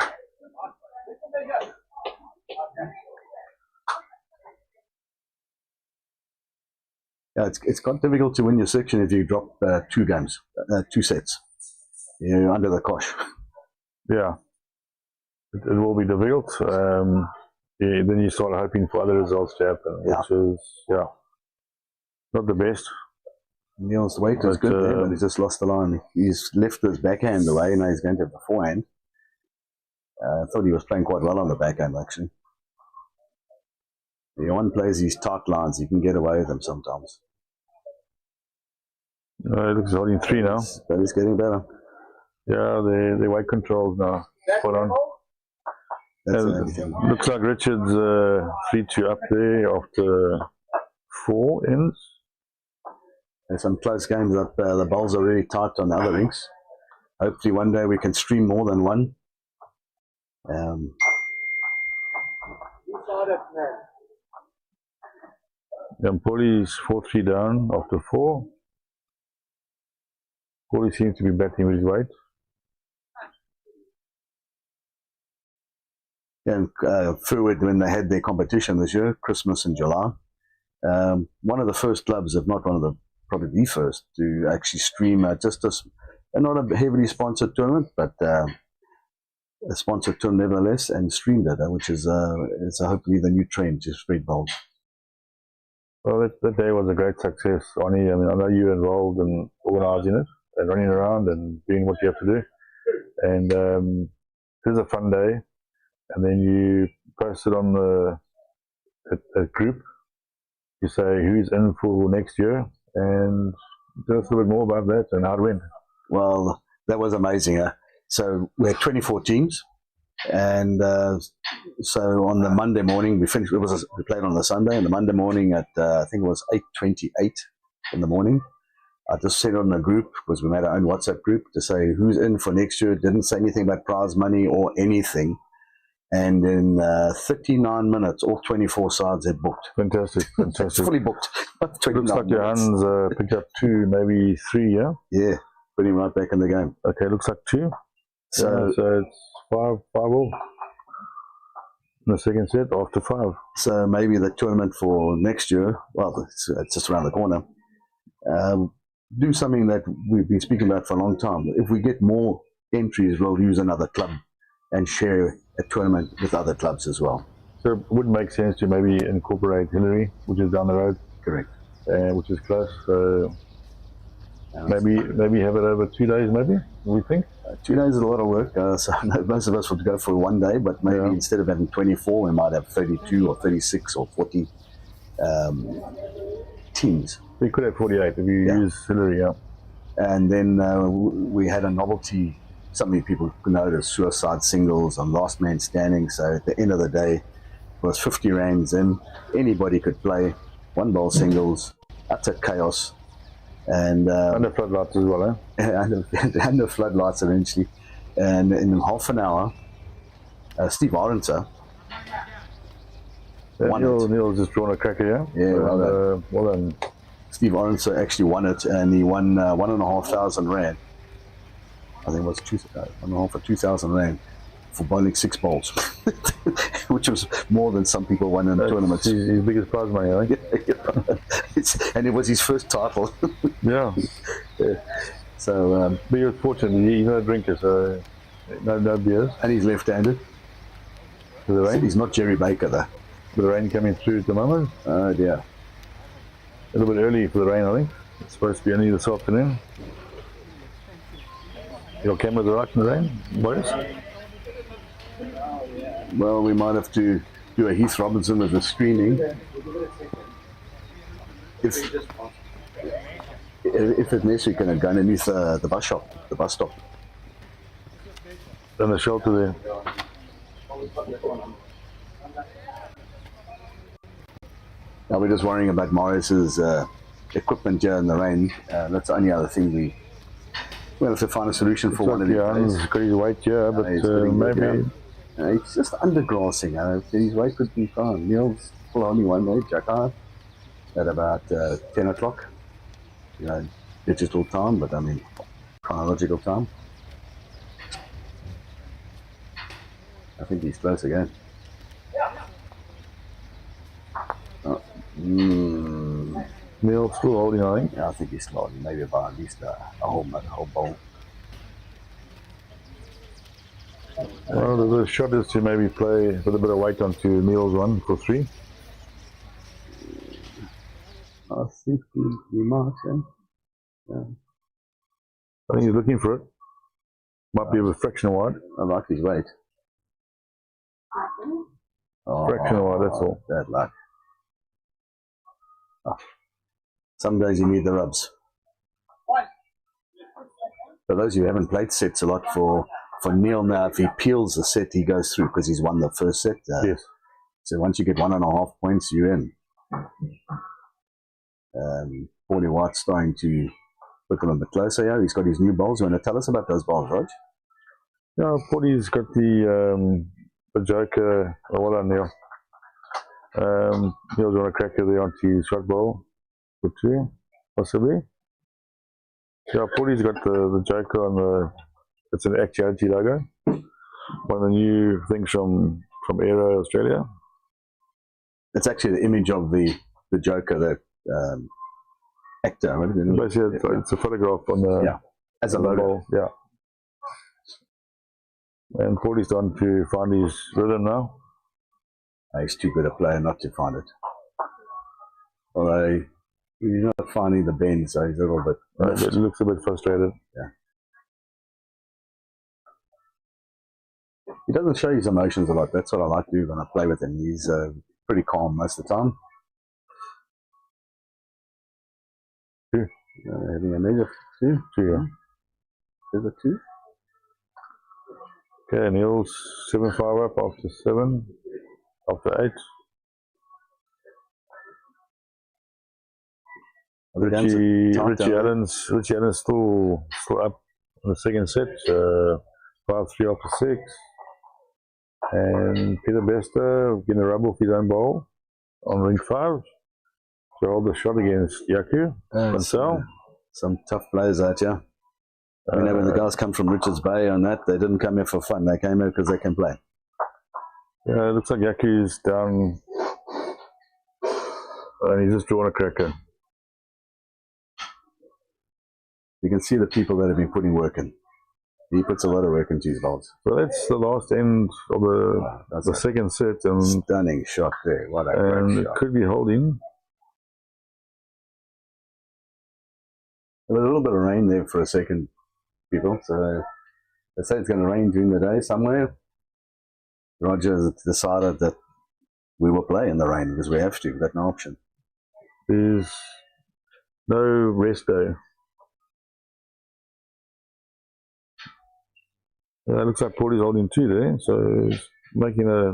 Yeah, it's got difficult to win your section if you drop 2 games, 2 sets. You're under the cosh. yeah, it will be difficult. Then you start hoping for other results to happen, which is not the best. Neil's weight was good there, but he just lost the line. He's left his backhand away, now he's going to have the forehand. I thought he was playing quite well on the backhand, actually. If one plays these tight lines, he can get away with them sometimes. It looks holding 3 now. But he's getting better. Yeah, the weight controls now. Spot on. That's the only thing. Looks like Richard's 3-2 up there after 4 ends. There's some close games up. The bowls are really tight on the other rinks. Hopefully one day we can stream more than one. Paulie's 4-3 down after 4. Paulie seems to be batting with his weight. And Firwood, when they had their competition this year, Christmas in July, one of the first clubs, if not one of the, probably the first, to actually stream just not a heavily sponsored tournament, but a sponsored tournament nevertheless, and streamed it, which is hopefully the new trend to spread bowls. Well, that day was a great success, Arnie. I mean, I know you're involved in organising it and running around and doing what you have to do. And it was a fun day. And then you post it on a group. You say who's in for next year, and tell us a little bit more about that and how it went. Well, that was amazing. So we had 24 teams, and so on the Monday morning we finished. We played on the Sunday, and the Monday morning at I think it was 8:28 in the morning. I just sent on a group, because we made our own WhatsApp group, to say who's in for next year. Didn't say anything about prize money or anything. And in 39 minutes, all 24 sides had booked. Fantastic. Fully booked. Looks like your hands picked up 2, maybe 3, yeah? Yeah, put him right back in the game. Okay, looks like 2. So it's 5 all in the second set after 5. So maybe the tournament for next year, well, it's just around the corner, do something that we've been speaking about for a long time. If we get more entries, we'll use another club and share a tournament with other clubs as well. So it would make sense to maybe incorporate Hillary, which is down the road. Correct. Which is close. So maybe have it over 2 days, maybe, we think? 2 days is a lot of work. So most of us would go for 1 day, but maybe instead of having 24, we might have 32 or 36 or 40 teams. So you could have 48 if you use Hillary, yeah. And then we had a novelty. Some people notice suicide singles and last man standing. So at the end of the day, it was 50 rands in. Anybody could play 1 ball singles, utter chaos, and Under floodlights as well, eh? under floodlights eventually. And in half an hour, Steve Aronson won it. Neil's just drawn a cracker, yeah? Yeah, well done. Well done. Steve Aronson actually won it, and he won R1,500. I think it was 1,500 or 2,000 rand for bowling 6 balls, which was more than some people won in tournaments. His biggest prize money, I think. And it was his first title. Yeah. So, but he was fortunate. He's not a drinker, so no beers. and he's left-handed. With the rain, He's not Jerry Baker, though. with the rain coming through at the moment. Oh dear. A little bit early for the rain, I think. It's supposed to be only this afternoon. Your cameras are right in the rain, boys? Well, we might have to do a Heath Robinson with the screening. If it's necessary, can it go underneath the bus stop? On the shelter there. Now we're just worrying about Morris's equipment here in the rain. That's the only other thing we'll have to find a solution for one of these days. He's got his weight here, but He's putting it maybe... down. It's just undergrassing. His weight could be fine. Neil's full only one day, Jack at about 10 o'clock. You know, digital time, but I mean chronological time. I think he's close again. Oh, Neil's still holding, I think. yeah, I think he's still holding, maybe about at least a whole bowl. Well, the shot is to maybe play with a bit of weight onto Neil's one for 3. I think he might, yeah. I think he's looking for it. Might be a fraction wide. I like his weight. Fraction wide, that's all. Bad luck. Oh. Some days you need the rubs. For those who haven't played sets a lot, for Neil now, if he peels the set, he goes through because he's won the first set. Yes. So once you get 1.5 points, you're in. Paulie White's starting to look a little bit closer here. He's got his new bowls. You want to tell us about those bowls, Rog? Yeah, Paulie's got the Joker. Oh, well done, Neil. Neil's on a cracker there onto his shot bowl for 2, possibly. Yeah, Paulie's got the Joker on the. It's an Actuality logo. One of the new things from Aero Australia. It's actually the image of the Joker, the actor. Basically, it's a photograph on the as a on the logo. bowl, yeah. And Paulie's done to find his rhythm now. He's too good a player not to find it. Although he's not finding the bend, so he's a little bit. It looks a bit frustrated. Yeah. He doesn't show his emotions a lot. That's what I like to do when I play with him. He's pretty calm most of the time. Having a measure 2. 2, yeah. Is it 2? Okay, Neil's 7-5 up after 7, after 8. Richie Allen's still up in the second set. 5-3 after 6. And Peter Bester getting a rub off his own bowl on ring 5. So hold the shot against Yaku. Some tough players out here. When the guys come from Richards Bay on that, they didn't come here for fun. They came here because they can play. Yeah, it looks like Yaku's down. And he's just drawn a cracker. You can see the people that have been putting work in. He puts a lot of work into his bowls. So that's the last end of the second set. And stunning shot there. What a great shot. It could be holding. There was a little bit of rain there for a second, people. So they say it's going to rain during the day somewhere. Roger decided that we will play in the rain because we have to. We've got no option. There's no rest day. It looks like Paulie's holding 2 there, so he's making a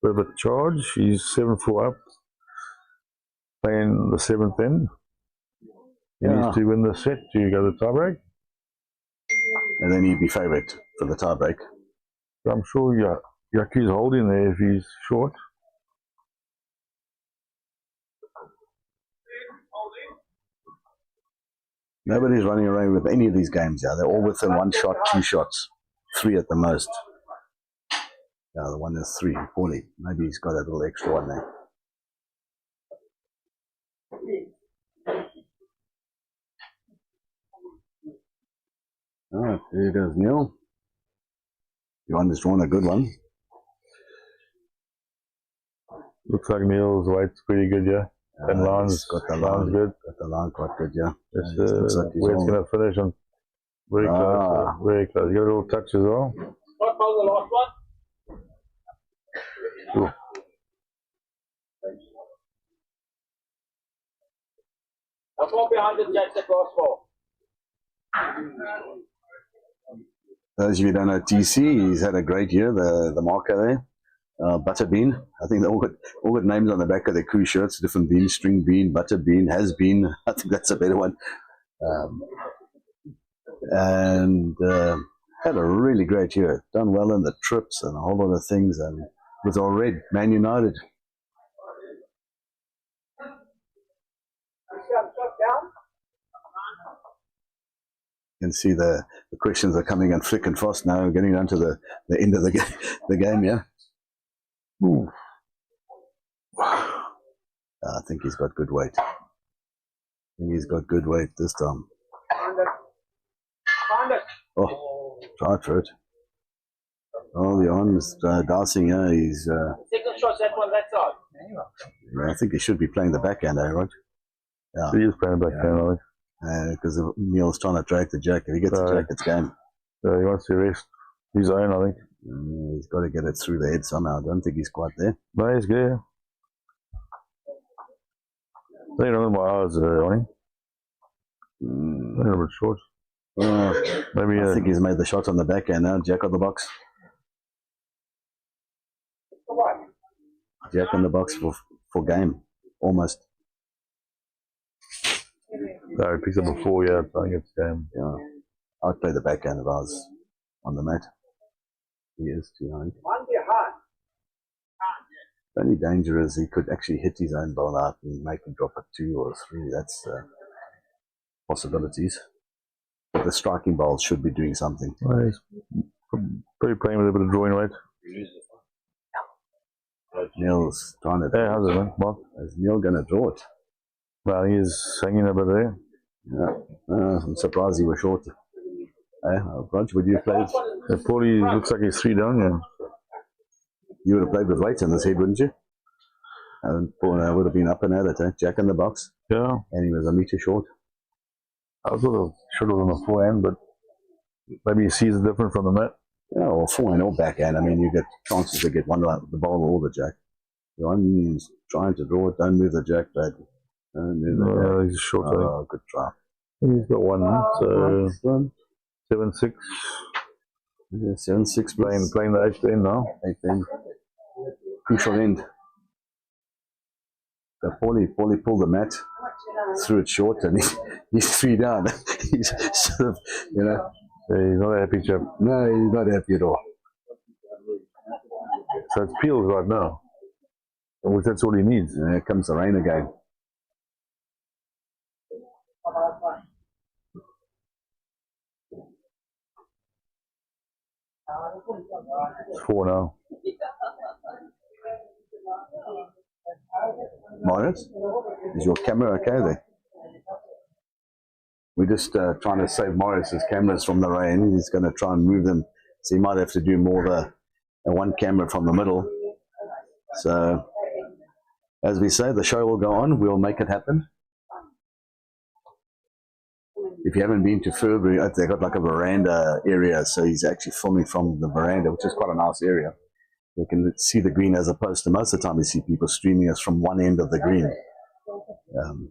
bit of a charge. He's 7-4 up, playing the 7th end. He needs to win the set to go to the tiebreak. And then he'd be favourite for the tiebreak. I'm sure Yaku's holding there if he's short. Nobody's running around with any of these games. Yeah, they're all within 1 shot, 2 shots, 3 at the most. Yeah, the one is 3. Paulie, maybe he's got a little extra one there. Alright, here goes Neil. Johan has drawn a good one. Looks like Neil's weight's pretty good, yeah. And Lan's got the Lan's line. good. Got the line quite good, yeah. It's looks like he's where it's all- going to finish on. Very close, very close. You got a little touch as well. What was the last one? Cool. How far behind the Jack's the last four? Those of you who don't know TC, he's had a great year, the marker there. Butterbean, I think they all got names on the back of their crew shirts, different beans, string bean, butterbean, has been, I think that's a better one. And had a really great year, done well in the trips and a whole lot of things, and with all red, Man United. You can see the questions are coming in thick and fast now, getting down to the end of the game, yeah. Ooh. I think he's got good weight. He's got good weight this time. Oh, try for it. Oh, the arm's dancing, yeah. He's. Second shot, that one, that side. I think he should be playing the backhand, right? Yeah. He is playing backhand, I think. Because Neil's trying to drag the jack. If he gets the jack, it's game. He wants to rest his own, I think. He's got to get it through the head somehow. I don't think he's quite there. No, he's good. I think around my hours, on him. A little bit short. Maybe. I think he's made the shot on the backhand now. Jack on the box. Jack on the box for game. Almost. No, he picks up a 4, yeah. I think it's game. Yeah. I'd play the backhand if I was on the mat. He is too high. The only danger is he could actually hit his own ball out and make him drop a 2 or a 3. That's possibilities. But the striking balls should be doing something. Well, he's probably playing with a bit of drawing weight. Neil's trying to. Yeah, how's it, man? Mark? Is Neil going to draw it? Well, he's hanging a bit there. Yeah. I'm surprised he was short. Roger, would you have played? Paulie looks like he's 3 down, yeah. You would have played with weight in this head, wouldn't you? And Paul would have been up and at it, Jack in the box. Yeah. And he was a metre short. I sort of should have on the forehand, but maybe he sees it different from the mat. Yeah, or forehand or backhand. I mean, you get chances to get one the ball or the jack. The one trying to draw it, don't move the jack badly. Don't move the jack. He's short. Oh, good try. He's got 1, so 7-6. Yeah, 7-6 Playing the 8th end now. 8th end. Crucial end. So Paulie pulled the mat, threw it short, and he's 3 down. He's sort of, Yeah, he's not a happy chap. No, he's not happy at all. So it's peels right now. Which that's all he needs. And here comes the rain again. It's 4 now. Morris, is your camera okay there? We're just trying to save Morris's cameras from the rain. He's going to try and move them, so he might have to do more the one camera from the middle. So, as we say, the show will go on. We'll make it happen. If you haven't been to Firwood, they've got like a veranda area, so he's actually filming from the veranda, which is quite a nice area. You can see the green as opposed to most of the time you see people streaming us from one end of the green.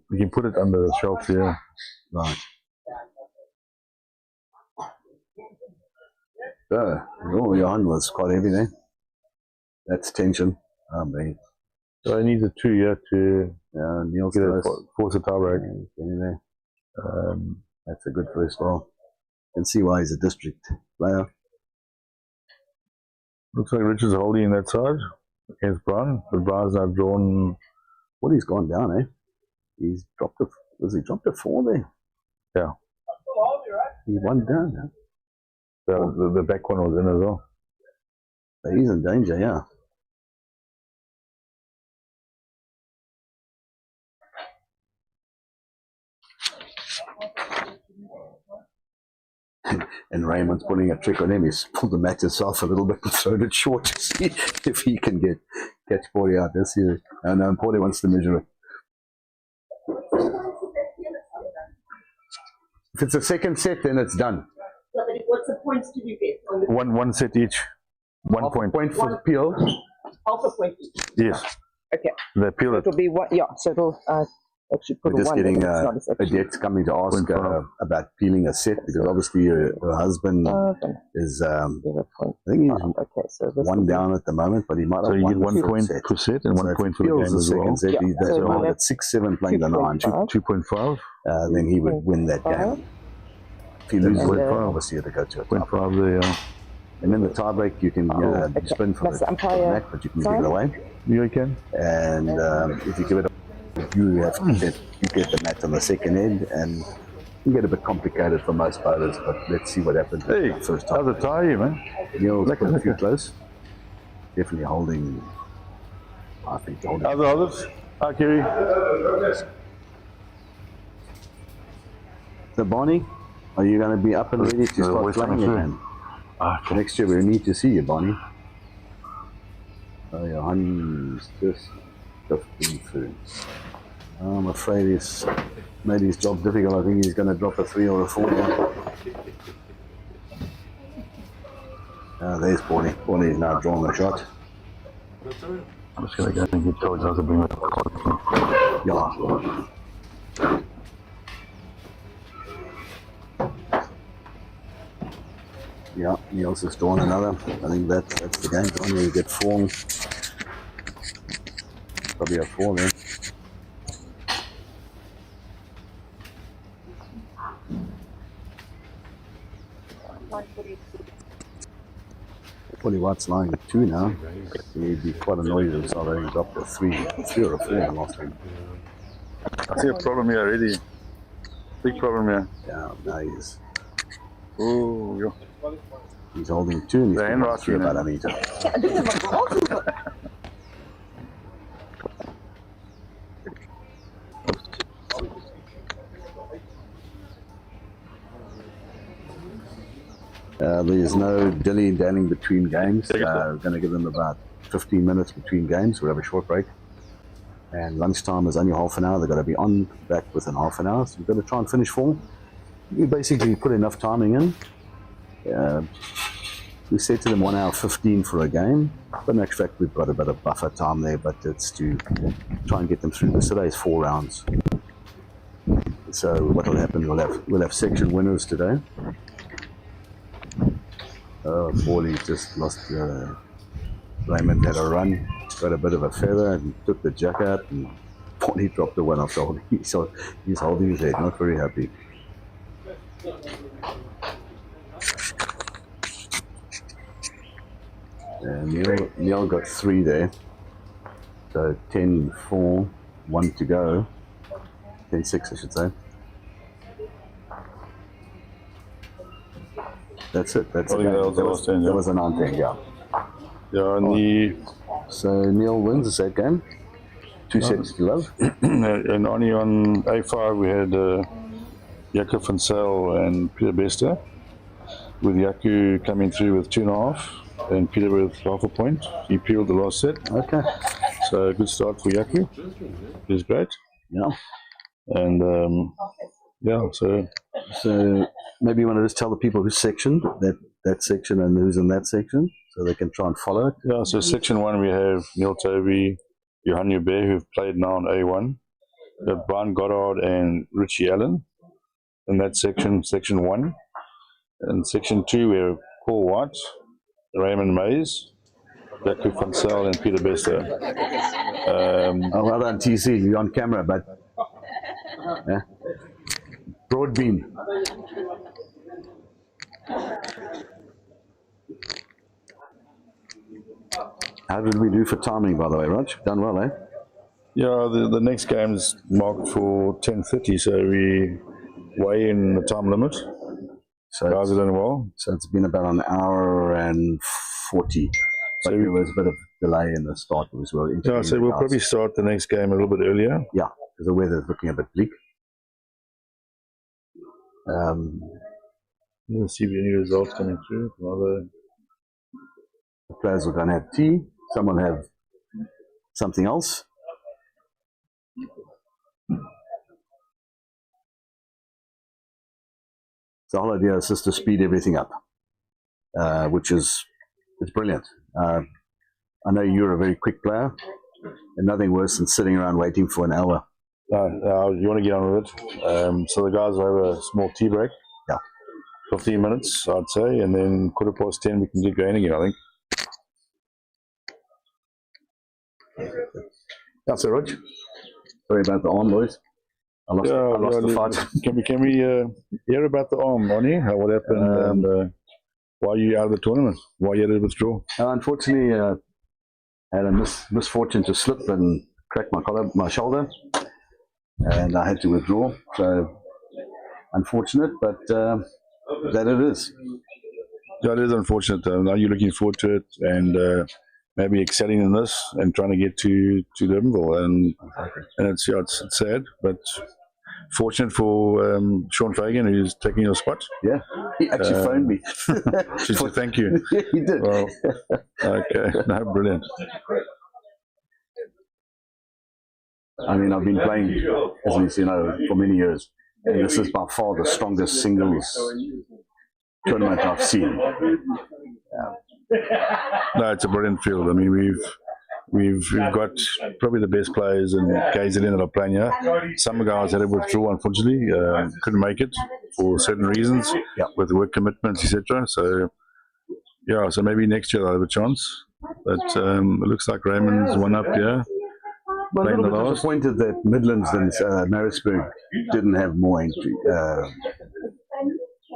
You can put it under the shelf here. Right. Oh, your hand was quite heavy there. That's tension. Man. So he needs a 2 here to Neil's get it, close. force a tiebreak. Get in there. That's a good first roll. You can see why he's a district player. Looks like Richard's holding that side against Brown, but Brown's now drawn. Well, he's gone down, eh? He's dropped a. Was he dropped a 4 there? Yeah. He won down. Huh? The back one was in as well. But he's in danger, yeah. And Raymond's putting a trick on him. He's pulled the mat himself a little bit and thrown it short to see if he can catch Porty out. Let's see. And Porty wants to measure it. If it's a second set, then it's done. Yeah, but what's the points did you get? One set each. 1 Half point. Point for Peel. Half a point each. Yes. Okay. The peel. It'll be one. Yeah. So it'll actually put We're just one. getting It's not a a section. debt's coming to ask 0.5. about peeling a set because obviously her husband Okay. is, Give a point. I think he's Okay. So this will one be- down at the moment, but he might So have you won get 1 the point set. per set and So 1 if point he for the peels game the as well. second set, Yeah, he's so around we'll at 6-7 playing the 9. 2.5. 2.5. Then he would win that game. If he loses, And, obviously you have to go to a tie. 0.5 there. And then the tiebreak, you can Okay. spin for That's the the umpire back, but you can give sign. it away. You can. And if you give it away, you get the mat on the second end, and it can get a bit complicated for most bowlers. But let's see what happens with Hey, the first how's time. the tie here, man? Neil's put a few close. Definitely holding. I think holding. How's the others? Hi, Kerry. So Bonnie, are you going to be up and ready to start West playing Ham, again? Ah, Next year we need to see you, Bonnie. Oh, your honey's just 15 through. I'm afraid he's made his job difficult. I think he's going to drop a 3 or a 4 now. There's Bonnie. Bonnie's now drawn the shot. I'm just going to go and get told how to bring it. Yeah. Yeah, Niels has drawn another. I think that's the game. Only you get 4. Probably a 4 there. Polly Watt's lying at 2 now. He'd be quite annoyed with himself having dropped a 3 or a 4 in the last one. I see a problem here already. Big problem here. Yeah, now he's Oh, yeah. holding 2 and he's The hand got right 3 here. about a meter. There's no dilly-dallying between games. We're going to give them about 15 minutes between games. We'll have a short break. And lunchtime is only half an hour. They've got to be on back within half an hour. So we've got to try and finish 4. We basically put enough timing in. We said to them 1 hour 15 for a game. But in actual fact, we've got a bit of buffer time there, but it's to try and get them through this. Today's 4 rounds. So what will happen, we'll have section winners today. Oh, Paulie just lost. Raymond had a run, got a bit of a feather, and took the jack out, and Paulie dropped the one after holding. So he's holding his head, not very happy. And Neil got 3 there. So 10-4, 1 to go. 10-6, I should say. That's it. That's I think that was the last 10, yeah. That was an on-10, yeah. Yeah, and So Neil wins the set game. 2 sets to love. and only on A5 we had Jaco van Zyl and Peter Bester, with Jaco coming through with 2.5 and Peter with half a point. He peeled the last set. Okay. So a good start for Jaco. He's great. Yeah. And yeah, so So maybe you want to just tell the people who's sectioned, that section and who's in that section, so they can try and follow it. yeah, so section 1 we have Neil Tovey, Johan Joubert, who've played now on A1. We have Brian Goddard and Richie Allen in that section 1. And section 2 we have Paul White, Raymond Mays, Jaco van Zyl and Peter Bester. Oh, well done, TC. You're on camera, but yeah. Broad bean. How did we do for timing, by the way, Raj? Done well, eh? Yeah, the next game is marked for 10:30, so we way in the time limit. So Guys are doing well. So it's been about an hour and 40. But there was a bit of delay in the start as well. Yeah, so we'll probably start the next game a little bit earlier. Yeah, because the weather's looking a bit bleak. Let's see if any results coming through. The players will go and have tea. Someone have something else. The whole idea is just to speed everything up, which is it's brilliant. I know you're a very quick player, and nothing worse than sitting around waiting for an hour. No, you want to get on with it. So the guys will have a small tea break. Yeah. 15 minutes, I'd say, and then 10:15 we can get going again, I think. That's it, Rog. Sorry about the arm, boys. I lost the fight. Can we hear about the arm, Ronnie? What happened and why are you out of the tournament? Why you had to withdraw? Unfortunately, I had a misfortune to slip and crack my shoulder, and I had to withdraw. So unfortunate, but that it is. Yeah, it is unfortunate. Now you're looking forward to it and maybe excelling in this and trying to get to Durbanville, and it's sad, but fortunate for Sean Fagan, who's taking your spot. Yeah, he actually phoned me. She said thank you. Yeah, he did. Well, okay, no, brilliant. I mean, I've been playing, as you know, for many years, and this is by far the strongest singles tournament I've seen. No, it's a brilliant field. I mean, we've got probably the best players in KZN that are playing here. Some guys had to withdraw, unfortunately, couldn't make it for certain reasons, with work commitments, etc. So, yeah, so maybe next year they'll have a chance. But it looks like Raymond's one up here. Well, I'm a little bit disappointed that Midlands and Maritzburg didn't have more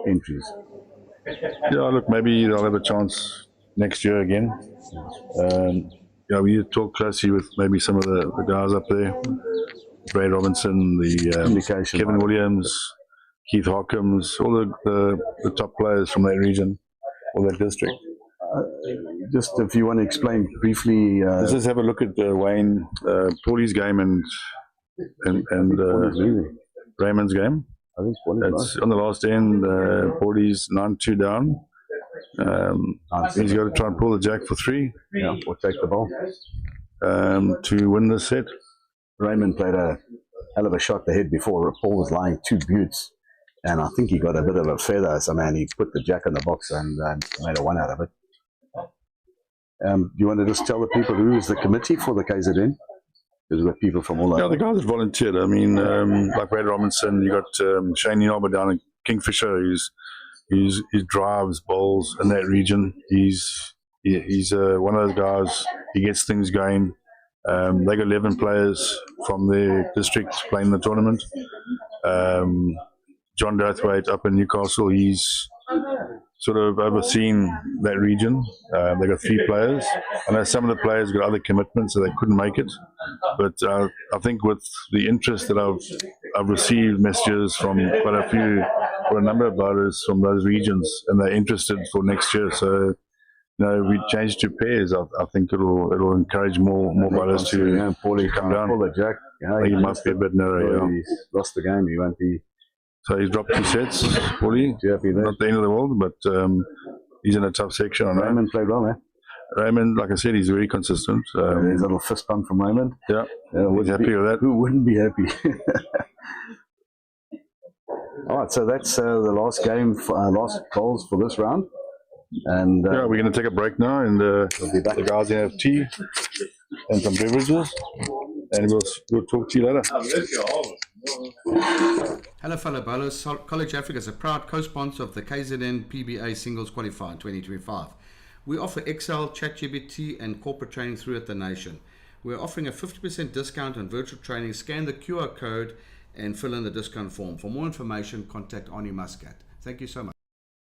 entries. Yeah, look, maybe they'll have a chance next year again. Yeah, we need to talk closely with maybe some of the guys up there. Brad Robinson, Kevin Williams, Keith Hawkins, all the top players from that region or that district. Just if you want to explain briefly. Let's just have a look at Wayne, Paulie's game and Raymond's game. I think it's on the last end. Paulie's 9-2 down. He's got to try and pull the jack for 3. Yeah, or take the ball. To win this set. Raymond played a hell of a shot ahead before. Paul was lying 2 buttes, and I think he got a bit of a feather. So, man, he put the jack in the box and made a 1 out of it. Do you want to just tell the people who is the committee for the KZN? Because we've got people from all over. Yeah, the guys that volunteered. I mean, like Brad Robinson, you got Shane Yalba down in Kingfisher, he drives bowls in that region. He's one of those guys. He gets things going. They got 11 players from their district playing the tournament. John Dothwaite up in Newcastle, he's sort of overseen that region. They got 3 players. I know some of the players got other commitments, so they couldn't make it. But I think with the interest that I've received messages from quite a number of bowlers from those regions, and they're interested for next year. So, we changed to pairs. I think it'll encourage more bowlers to come down. Pull the jack. I think he might be a bit narrow. He's lost the game. He won't be. So he's dropped 2 sets, Paulie. Not the end of the world, but he's in a tough section. Raymond played well, man. Raymond, like I said, he's very consistent. There's a little fist bump from Raymond. Yeah, he's happy with that. Who wouldn't be happy? All right, so that's the last game, last bowls for this round. And we're going to take a break now, and we'll be back. The guys will have tea and some beverages, and we'll talk to you later. Hello fellow bowlers, College Africa is a proud co-sponsor of the KZN PBA Singles Qualifier 2025. We offer Excel, ChatGPT and corporate training throughout the nation. We're offering a 50% discount on virtual training. Scan the QR code and fill in the discount form. For more information, contact Arnie Muscat. Thank you so much.